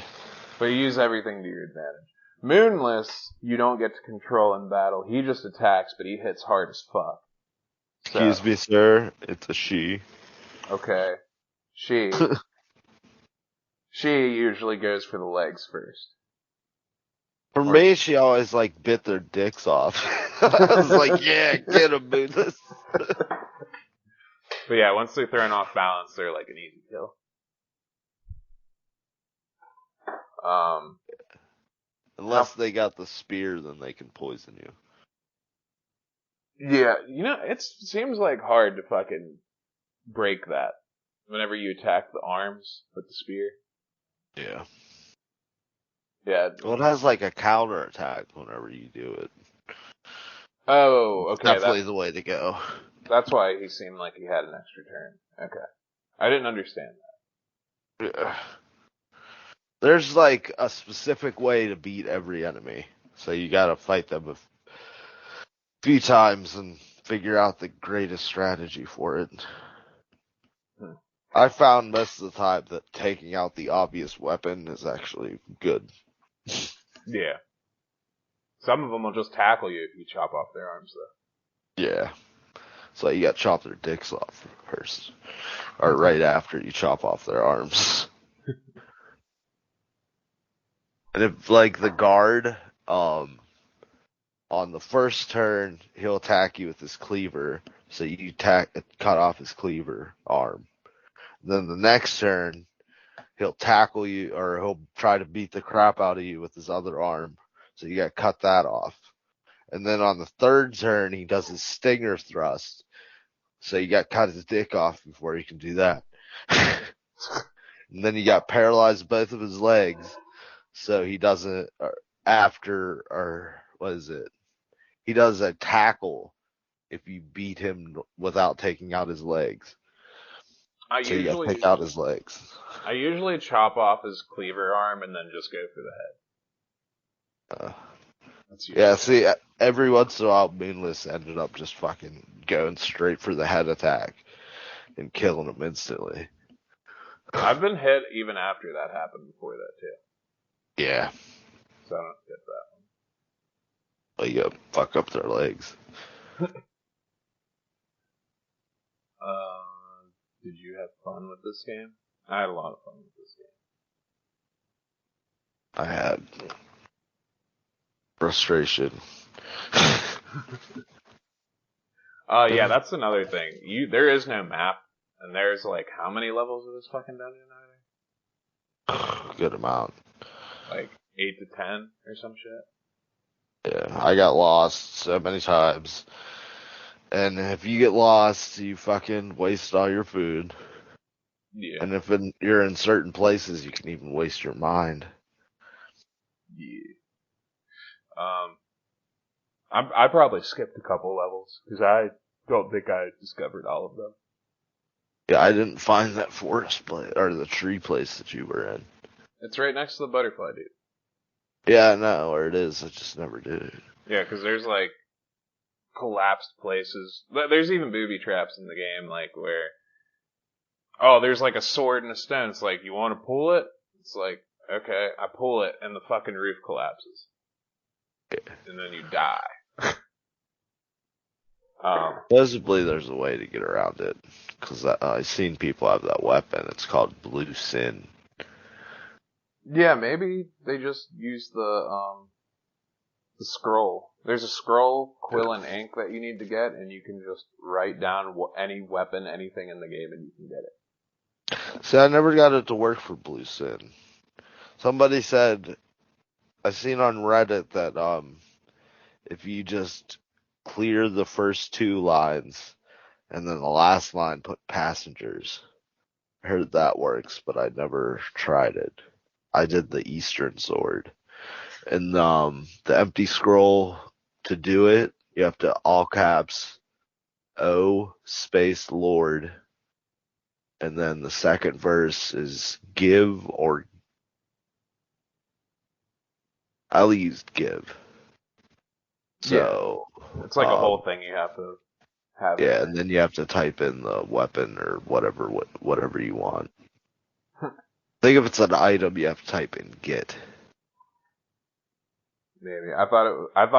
But you use everything to your advantage. Moonless, you don't get to control in battle. He just attacks, but he hits hard as fuck. Excuse me, sir. It's a she. Okay. She usually goes for the legs first. For me, she always bit their dicks off. I was like, yeah, get them, Moonless. But yeah, once they're thrown off balance, they're like an easy kill. Unless they got the spear, then they can poison you. Yeah, it seems like hard to fucking break that whenever you attack the arms with the spear. Yeah. Yeah. Well, it has a counter attack whenever you do it. Oh, okay. Definitely the way to go. That's why he seemed like he had an extra turn. Okay. I didn't understand that. Yeah. There's a specific way to beat every enemy. So you gotta fight them a few times and figure out the greatest strategy for it. I found most of the time that taking out the obvious weapon is actually good. Yeah. Some of them will just tackle you if you chop off their arms, though. Yeah. So you gotta chop their dicks off first. Or right after you chop off their arms. And if, the guard, on the first turn, he'll attack you with his cleaver. So you cut off his cleaver arm. Then the next turn, he'll tackle you, or he'll try to beat the crap out of you with his other arm. So you gotta cut that off. And then on the third turn, he does his stinger thrust. So you gotta cut his dick off before you can do that. And then you got paralyzed both of his legs. So he doesn't, he does a tackle if you beat him without taking out his legs. You gotta take out his legs. I usually chop off his cleaver arm and then just go for the head. Yeah, see, every once in a while, Moonless ended up just fucking going straight for the head attack and killing him instantly. I've been hit even after that happened before that, too. Yeah. So I don't get that one. Well, you gotta fuck up their legs. Did you have fun with this game? I had a lot of fun with this game. I had frustration. Yeah, that's another thing. There is no map, and there's how many levels of this fucking dungeon are there? Good amount. 8 to 10 or some shit. Yeah, I got lost so many times. And if you get lost, you fucking waste all your food. Yeah. And if you're in certain places, you can even waste your mind. Yeah. I probably skipped a couple levels because I don't think I discovered all of them. Yeah, I didn't find that forest place or the tree place that you were in. It's right next to the butterfly, dude. Yeah, I know where it is. I just never did. Yeah, because there's like collapsed places. There's even booby traps in the game, like where, oh, there's like a sword and a stone. It's like, you want to pull it? It's like, okay, I pull it, and the fucking roof collapses, and then you die. Supposedly, there's a way to get around it because I've seen people have that weapon. It's called Blue Sin. Yeah, maybe they just use the scroll. There's a scroll, quill, and ink that you need to get, and you can just write down any weapon, anything in the game, and you can get it. See, I never got it to work for Blue Sin. Somebody said, I seen on Reddit that if you just clear the first two lines and then the last line put passengers, I heard that works, but I never tried it. I did the Eastern Sword. And the empty scroll, to do it, you have to all caps O space Lord. And then the second verse is give, or I used give. So it's like a whole thing you have to have. Yeah, and then you have to type in the weapon or whatever you want. I think if it's an item, you have to type in get. Maybe I thought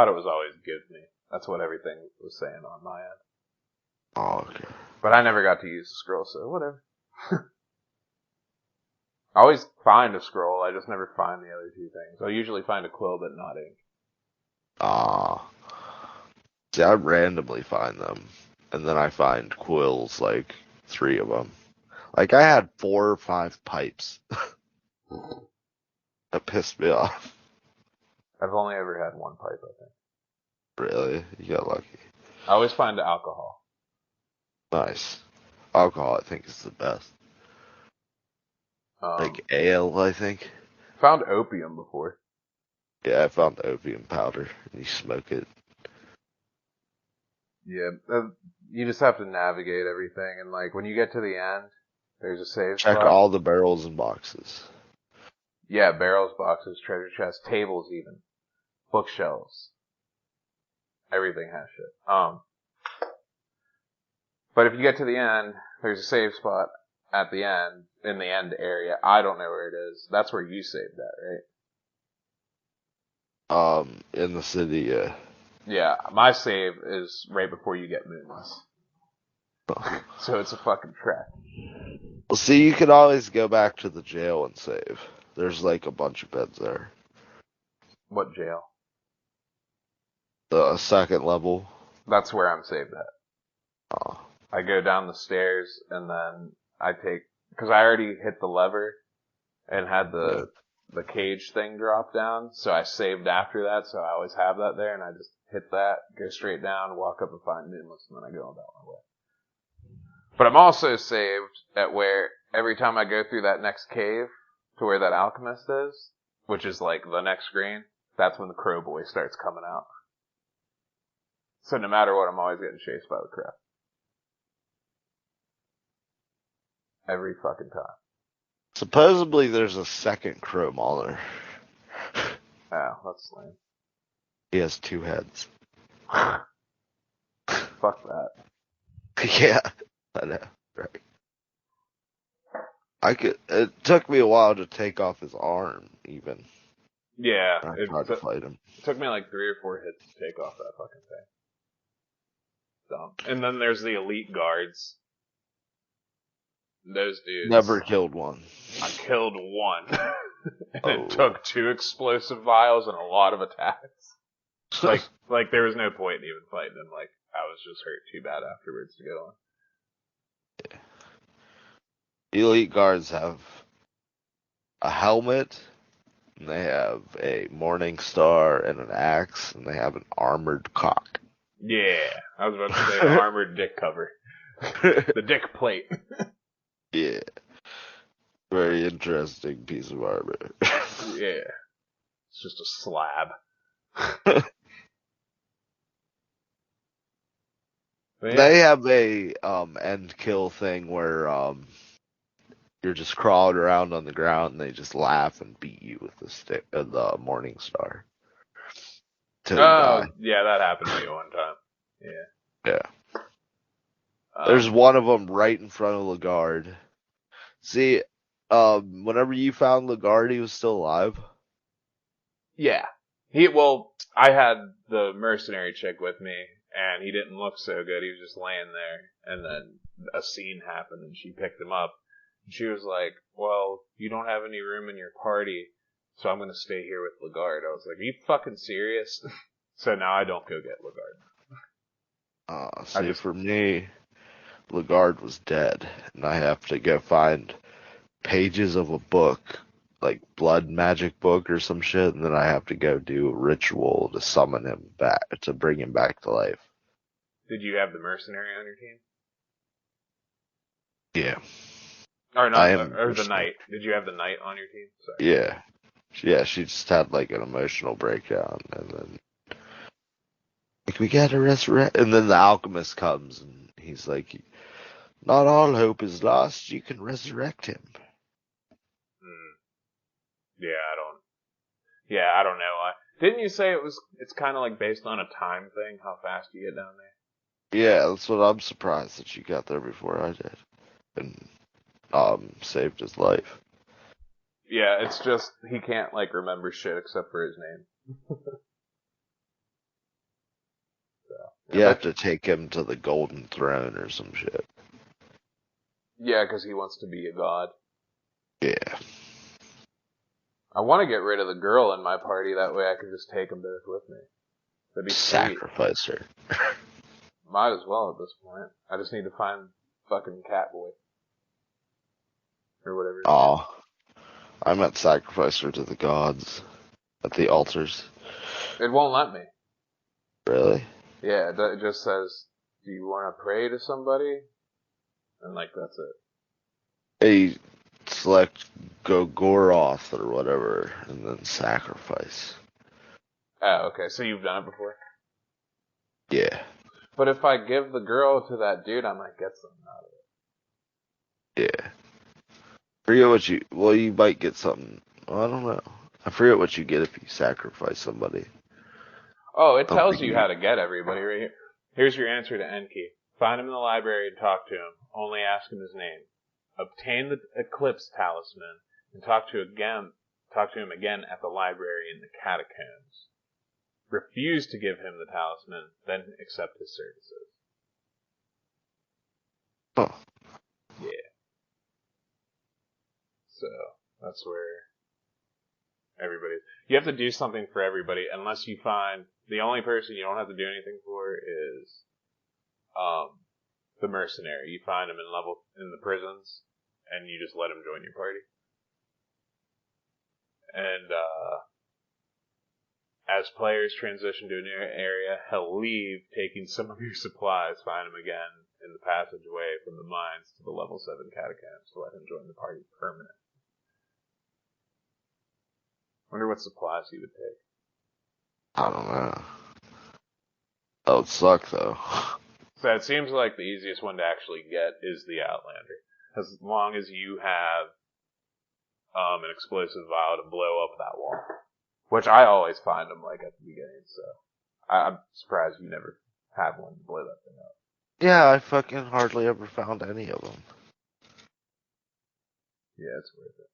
it was always give me. That's what everything was saying on my end. Oh, okay. But I never got to use the scroll, so whatever. I always find a scroll, I just never find the other two things. I usually find a quill, but not ink. See, I randomly find them, and then I find quills, like 3 of them. Like, I had 4 or 5 pipes. That pissed me off. I've only ever had 1 pipe, I think. Really? You got lucky. I always find alcohol. Nice. Alcohol, I think, is the best. Like ale, I think. Found opium before. Yeah, I found opium powder. You smoke it. Yeah, you just have to navigate everything, and like when you get to the end, there's a save Check spot. all the barrels and boxes. Yeah, barrels, boxes, treasure chests, tables, even bookshelves. Everything has shit. But if you get to the end, there's a save spot at the end, in the end area. I don't know where it is. That's where you saved that, right? In the city, yeah. Yeah, my save is right before you get Moonless. So it's a fucking trap. Well, see, you could always go back to the jail and save. There's like a bunch of beds there. What jail? The second level. That's where I'm saved at. Oh. I go down the stairs and then I take, because I already hit the lever and had the cage thing drop down, so I saved after that, so I always have that there, and I just hit that, go straight down, walk up and find Moonless, and then I go about my way. But I'm also saved at where every time I go through that next cave to where that alchemist is, which is like the next screen, that's when the crow boy starts coming out. So no matter what, I'm always getting chased by the crow. Every fucking time. Supposedly there's a second crow mauler. Oh, that's lame. He has 2 heads. Fuck that. Yeah, I know. Right. It took me a while to take off his arm, even. Yeah. I tried to fight him. It took me like 3 or 4 hits to take off that fucking thing. Dumb. And then there's the elite guards. Those dudes. Never killed one. I killed 1. And it took 2 explosive vials and a lot of attacks. Like there was no point in even fighting them. Like, I was just hurt too bad afterwards to go on. Yeah. Elite guards have a helmet, and they have a morning star and an axe, and they have an armored cock. Yeah, I was about to say an armored dick cover. The dick plate. Yeah. Very interesting piece of armor. Yeah. It's just a slab. But yeah. They have a end kill thing where you're just crawling around on the ground and they just laugh and beat you with the stick of the Morning Star till you Oh, die. yeah, that happened to me one time. Yeah. Yeah. There's one of them right in front of Lagarde. See, whenever you found Lagarde, he was still alive. Yeah. I had the mercenary chick with me, and he didn't look so good. He was just laying there, and then a scene happened, and she picked him up. And she was like, well, you don't have any room in your party, so I'm gonna stay here with Lagarde. I was like, are you fucking serious? So now I don't go get Lagarde. See, for me, Lagarde was dead, and I have to go find pages of a book, like blood magic book or some shit, and then I have to go do a ritual to summon him back, to bring him back to life. Did you have the mercenary on your team? Yeah. Or I not, am or the knight. Did you have the knight on your team? Sorry. Yeah. Yeah, she just had like an emotional breakdown, and then like we gotta resurrect, and then the alchemist comes, and he's like, "Not all hope is lost. You can resurrect him." Hmm. Yeah, I don't know. Didn't you say it's kind of like based on a time thing, how fast you get down there? Yeah, that's what I'm surprised that you got there before I did, and saved his life. Yeah, it's just, he can't like remember shit except for his name. So, You have to take him to the golden throne or some shit. yeah, because he wants to be a god. Yeah. I want to get rid of the girl in my party, that way I can just take them both with me. That'd be sweet. Sacrifice her. Might as well at this point. I just need to find fucking Catboy. Or whatever. Oh, I meant sacrifice her to the gods at the altars. It won't let me. Really? Yeah, it just says, do you want to pray to somebody? And like, that's it. A select Gogoroth or whatever, and then sacrifice. Oh, okay, so you've done it before? Yeah. But if I give the girl to that dude, I might get something out of it. Yeah. Forget what you. Well, you might get something. Well, I don't know. I forget what you get if you sacrifice somebody. Oh, it I don't tells think you how to get everybody right here. Here's your answer to Enki. Find him in the library and talk to him. Only ask him his name. Obtain the Eclipse Talisman and talk to him again at the library in the catacombs. Refuse to give him the talisman, then accept his services. Huh. Yeah. So that's where everybody. You have to do something for everybody, unless you find the only person you don't have to do anything for is the mercenary. You find him in the prisons, and you just let him join your party. And as players transition to a new area, he'll leave, taking some of your supplies. Find him again in the passageway from the mines to the level 7 catacombs to let him join the party permanent. Wonder what supplies he would take. I don't know. That would suck though. So it seems like the easiest one to actually get is the Outlander. As long as you have an explosive vial to blow up that wall. Which I always find them like at the beginning, so I'm surprised you never have one to blow that thing up. Yeah, I fucking hardly ever found any of them. Yeah, it's worth it.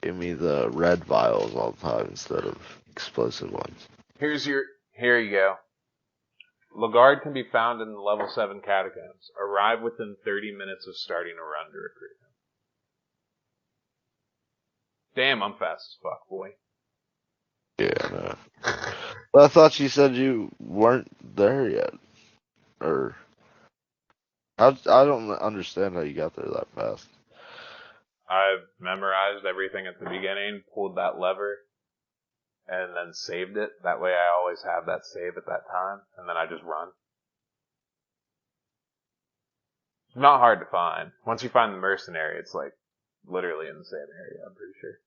Give me the red vials all the time instead of explosive ones. Here you go. Lagarde can be found in the level 7 catacombs. Arrive within 30 minutes of starting a run to recruit him. Damn, I'm fast as fuck, boy. Yeah, no. Well, I thought you said you weren't there yet. Or I don't understand how you got there that fast. I've memorized everything at the beginning, pulled that lever, and then saved it. That way I always have that save at that time, and then I just run. It's not hard to find. Once you find the mercenary, it's like literally in the same area, I'm pretty sure.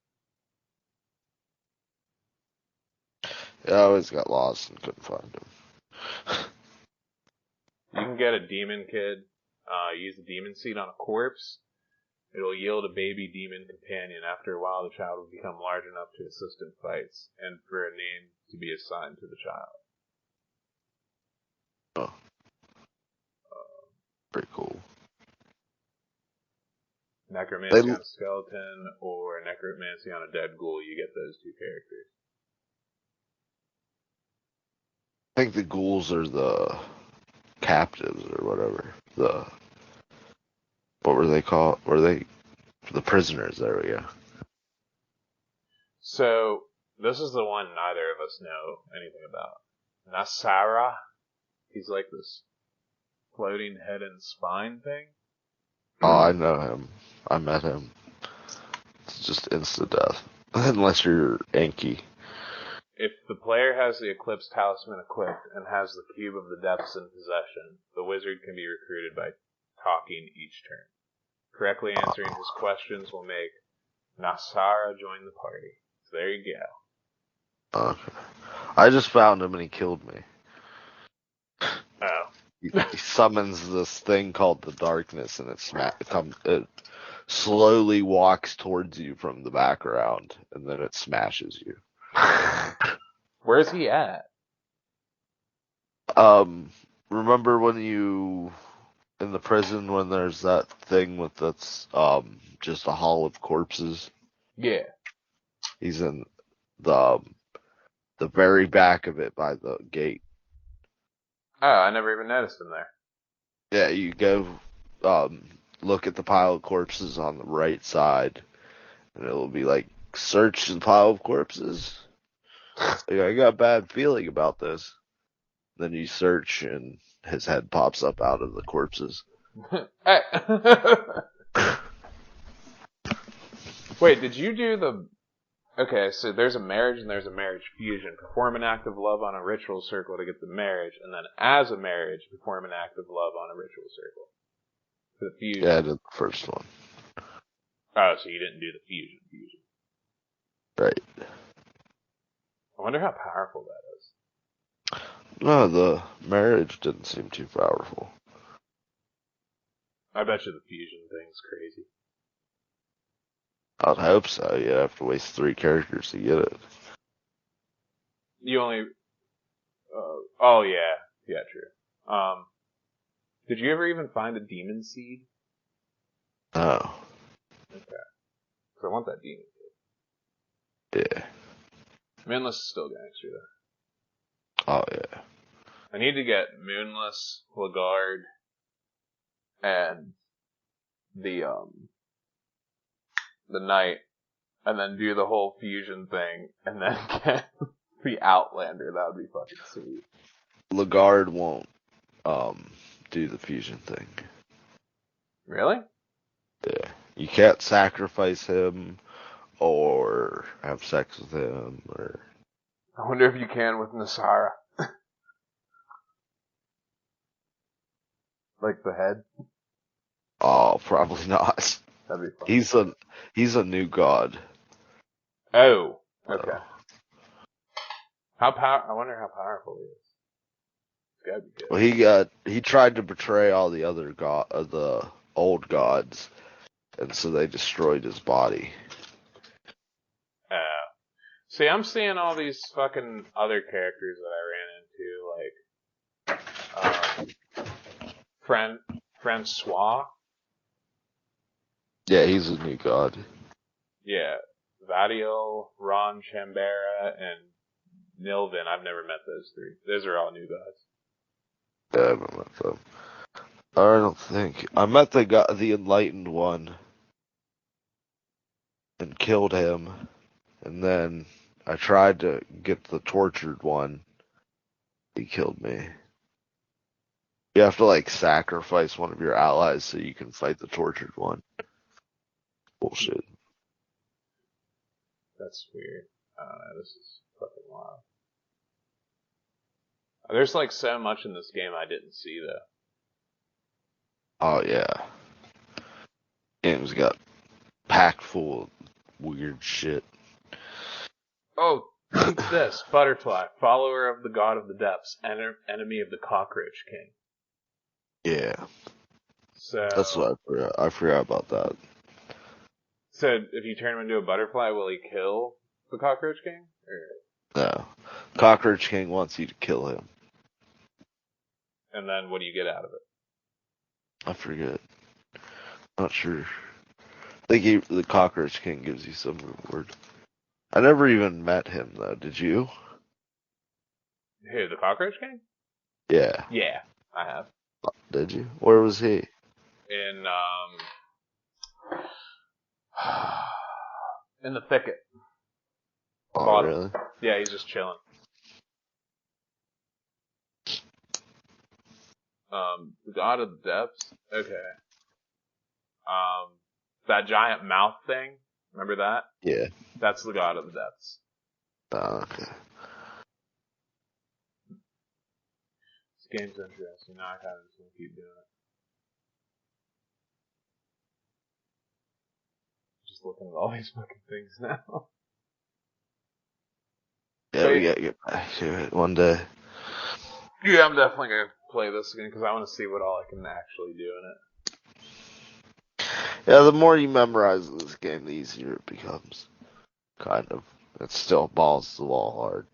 Yeah, I always got lost and couldn't find him. You can can get a demon kid, use the demon seed on a corpse. It'll yield a baby demon companion. After a while, the child will become large enough to assist in fights, and for a name to be assigned to the child. Oh. Pretty cool. Necromancy on a skeleton or necromancy on a dead ghoul, you get those two characters. I think the ghouls are the captives or whatever. What were they called? Were they the prisoners? There we go. So, this is the one neither of us know anything about. Nasara. He's like this floating head and spine thing. Oh, I know him. I met him. It's just instant death. Unless you're Enki. If the player has the Eclipse Talisman equipped and has the Cube of the Depths in possession, the wizard can be recruited by talking each turn. Correctly answering his questions will make Nasara join the party. So there you go. Okay. I just found him and he killed me. Oh. He summons this thing called the Darkness, and it slowly walks towards you from the background, and then it smashes you. Where's he at? Remember when you in the prison when there's that thing with that's just a hall of corpses? Yeah. He's in the very back of it by the gate. Oh, I never even noticed him there. Yeah, you go look at the pile of corpses on the right side, and it'll be like, search the pile of corpses. Like, I got a bad feeling about this. Then you search, and his head pops up out of the corpses. Hey. Wait, did you do the... Okay, so there's a marriage and there's a marriage fusion. Perform an act of love on a ritual circle to get the marriage, and then as a marriage, perform an act of love on a ritual circle. For the fusion. Yeah, I did the first one. Oh, so you didn't do the fusion. Right. I wonder how powerful that is. No, the marriage didn't seem too powerful. I bet you the fusion thing's crazy. I'd hope so. You have to waste 3 characters to get it. You only... oh, yeah. Yeah, true. Did you ever even find a demon seed? No. Okay. So I want that demon Yeah. seed. Moonless is still gangster, though. Oh, yeah. I need to get Moonless, Lagarde, and the Knight, and then do the whole fusion thing, and then get the Outlander. That would be fucking sweet. Lagarde won't do the fusion thing. Really? Yeah. You can't sacrifice him or have sex with him or... I wonder if you can with Nasara. Like the head? Oh, probably not. That'd be fun. He's a new god. Oh, okay. I wonder how powerful he is. It's gotta be good. Well, he tried to betray all the other the old gods, and so they destroyed his body. See, I'm seeing all these fucking other characters that I ran into, like, Francois. Yeah, he's a new god. Yeah, Vadiel, Ron Chambera, and Nilvin. I've never met those 3. Those are all new gods. Yeah, I haven't met them. I don't think I met the enlightened one, and killed him, and then I tried to get the tortured one. He killed me. You have to like sacrifice one of your allies so you can fight the tortured one. Bullshit. That's weird. I don't know, this is fucking wild. There's like so much in this game I didn't see though. Oh yeah. Game's got packed full of weird shit. Oh, think this. Butterfly, follower of the god of the depths, enemy of the cockroach king. Yeah, So, that's what I forgot. I forgot about that. so if you turn him into a butterfly, will he kill the Cockroach King? No, Cockroach King wants you to kill him. And then what do you get out of it? I forget. Not sure. The Cockroach King gives you some reward. I never even met him though. Did you? Who, the Cockroach King? Yeah. Yeah, I have. Did you? Where was he? In in the thicket. Oh, Bottom. really? Yeah, he's just chilling. The God of the Depths. Okay. That giant mouth thing. Remember that? Yeah. That's the God of the Depths. Oh, okay. This game's interesting. Now I kind of just want to keep doing it. Just looking at all these fucking things now. Yeah, we gotta get back to it one day. Yeah, I'm definitely gonna play this again because I want to see what all I can actually do in it. Yeah, the more you memorize this game, the easier it becomes. Kind of. It's still balls to the wall hard.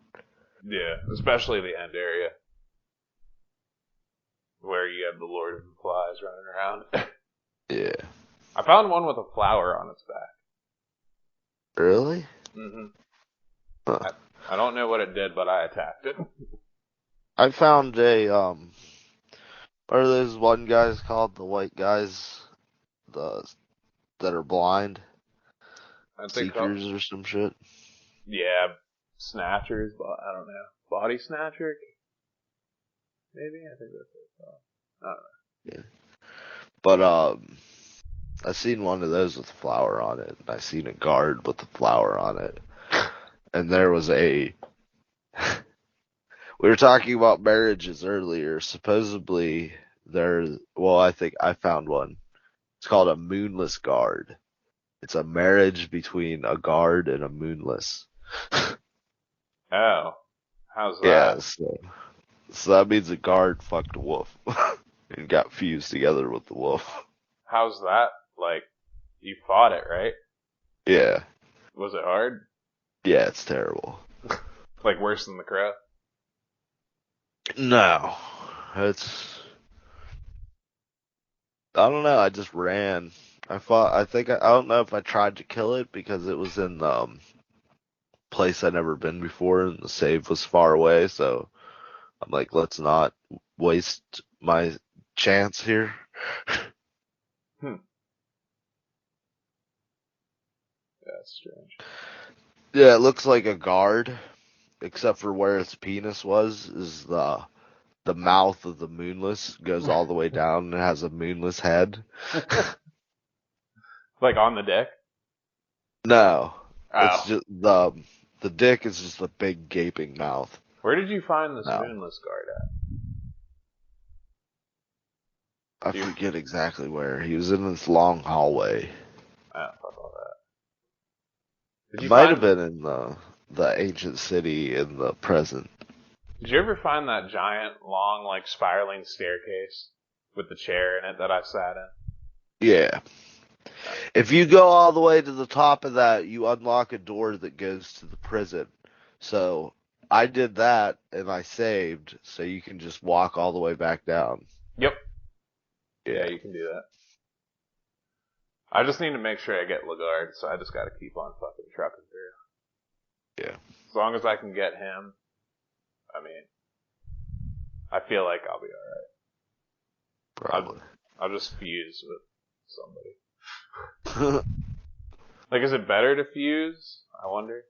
Yeah, especially the end area where you have the Lord of the Flies running around. Yeah. I found one with a flower on its back. Really? Mm-hmm. Huh. I don't know what it did, but I attacked it. I found what are those one guys called? The white guys? That are blind? I think Seekers or some shit? yeah, snatchers, but I don't know. Body snatcher? Maybe? I think that's what I don't know. Yeah. But, I seen one of those with a flower on it, and I seen a guard with a flower on it. And there was we were talking about marriages earlier. Supposedly, I think I found one. It's called a moonless guard. It's a marriage between a guard and a moonless. Oh, how's that? Yeah, so that means a guard fucked a wolf and got fused together with the wolf. How's that? Like, you fought it, right? Yeah. Was it hard? Yeah, it's terrible. Like worse than the crow? No. I don't know, I just ran. I don't know if I tried to kill it because it was in place I'd never been before and the save was far away, so I'm like, let's not waste my chance here. Yeah, that's strange. Yeah, it looks like a guard, except for where its penis is the mouth of the moonless goes all the way down and has a moonless head. Like on the dick? No, Oh. it's just the dick is just a big gaping mouth. Where did you find this No. moonless guard at? I forget exactly where. He was in this long hallway. Oh, fuck all that. It might have been in the ancient city in the present. Did you ever find that giant, long, like spiraling staircase with the chair in it that I sat in? Yeah. If you go all the way to the top of that, you unlock a door that goes to the prison. So I did that and I saved, so you can just walk all the way back down. Yep. Yeah, you can do that. I just need to make sure I get Lagarde, so I just gotta keep on fucking trucking through. Yeah. As long as I can get him, I mean, I feel like I'll be alright. Probably. I'll just fuse with somebody. Like, is it better to fuse? I wonder.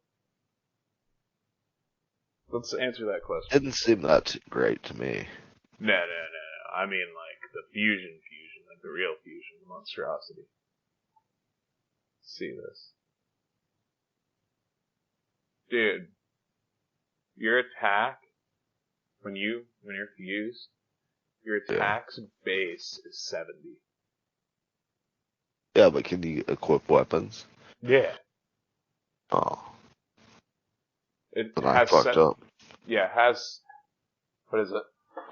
Let's answer that question. Didn't seem that great to me. No. I mean, like, the fusion, like the real fusion, the monstrosity. Let's see this. Dude, your attack, when you're fused, your attack's base is 70. Yeah, but can you equip weapons? Yeah. Oh. It Then has I fucked up. Yeah, it has, what is it?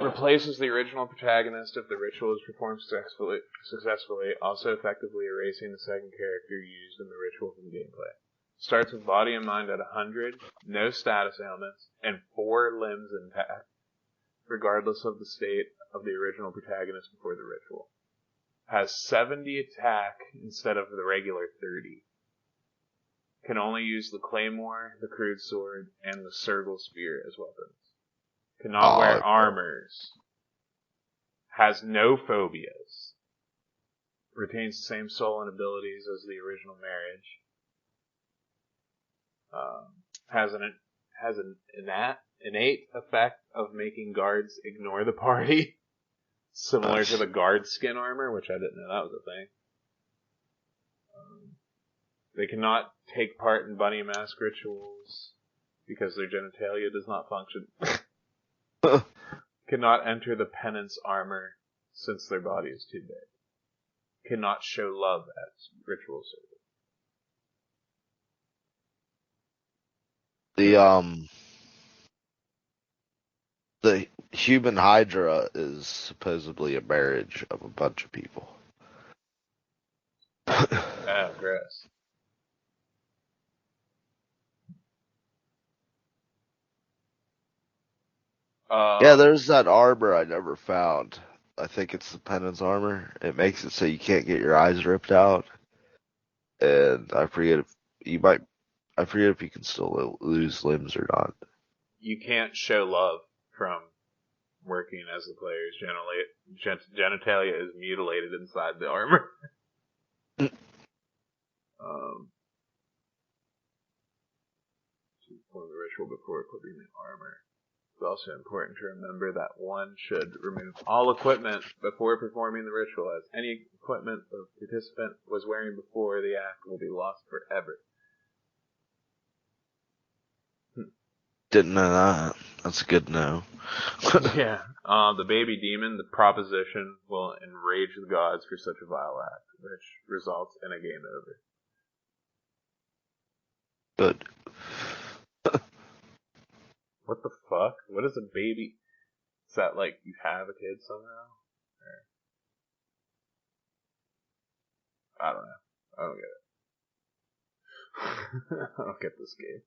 Replaces the original protagonist if the ritual is performed successfully, also effectively erasing the second character used in the ritual from gameplay. Starts with body and mind at 100, no status ailments, and 4 limbs intact, regardless of the state of the original protagonist before the ritual. Has 70 attack instead of the regular 30. Can only use the claymore, the crude sword, and the Sergal spear as weapons. Cannot wear armors. Has no phobias. Retains the same soul and abilities as the original marriage. Has an innate effect of making guards ignore the party. Similar to the guard skin armor, which I didn't know that was a thing. They cannot take part in bunny mask rituals because their genitalia does not function. Cannot enter the penance armor since their body is too big. Cannot show love at ritual service. The human Hydra is supposedly a marriage of a bunch of people. Oh, gross. Yeah, there's that armor I never found. I think it's the penance armor. It makes it so you can't get your eyes ripped out. And I forget if you can still lose limbs or not. You can't show love from working as the player's genitalia is mutilated inside the armor. To perform the ritual before equipping the armor. It's also important to remember that one should remove all equipment before performing the ritual, as any equipment the participant was wearing before the act will be lost forever. Didn't know that. That's good to know. Yeah. The baby demon, the proposition, will enrage the gods for such a vile act, which results in a game over. Good. What the fuck? What is a baby? Is that like you have a kid somehow? Or... I don't know. I don't get it. I don't get this game.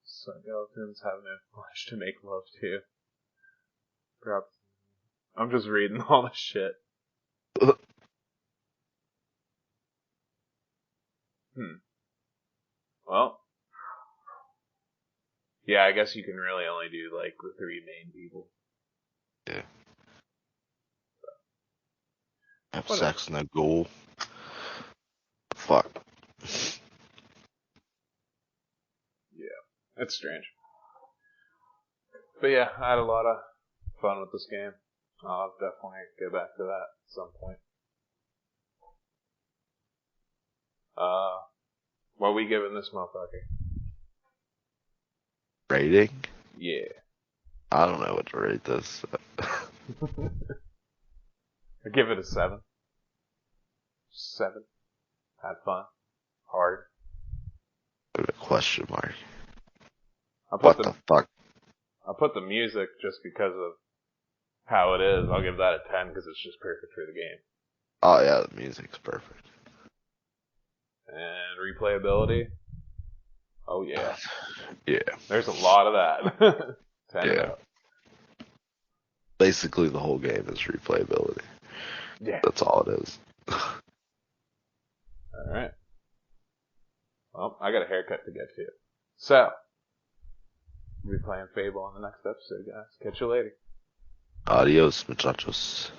Skeletons have no flesh to make love to. Perhaps. I'm just reading all the shit. Well. Yeah, I guess you can really only do, like, the 3 main people. Yeah. Have sex, no goal. Fuck. Yeah, it's strange. But yeah, I had a lot of fun with this game. I'll definitely go back to that at some point. What are we giving this motherfucker? Rating? Yeah. I don't know what to rate this. I give it a 7. 7. Had fun. Hard. With a question mark. What the fuck? I'll put the music just because of how it is. I'll give that a 10 because it's just perfect for the game. Oh yeah, the music's perfect. And replayability? Oh yeah. Yeah. There's a lot of that. 10 yeah. Basically the whole game is replayability. Yeah. That's all it is. Alright. Well, I got a haircut to get to. So, we'll be playing Fable on the next episode, guys. Catch you later. Adios, muchachos.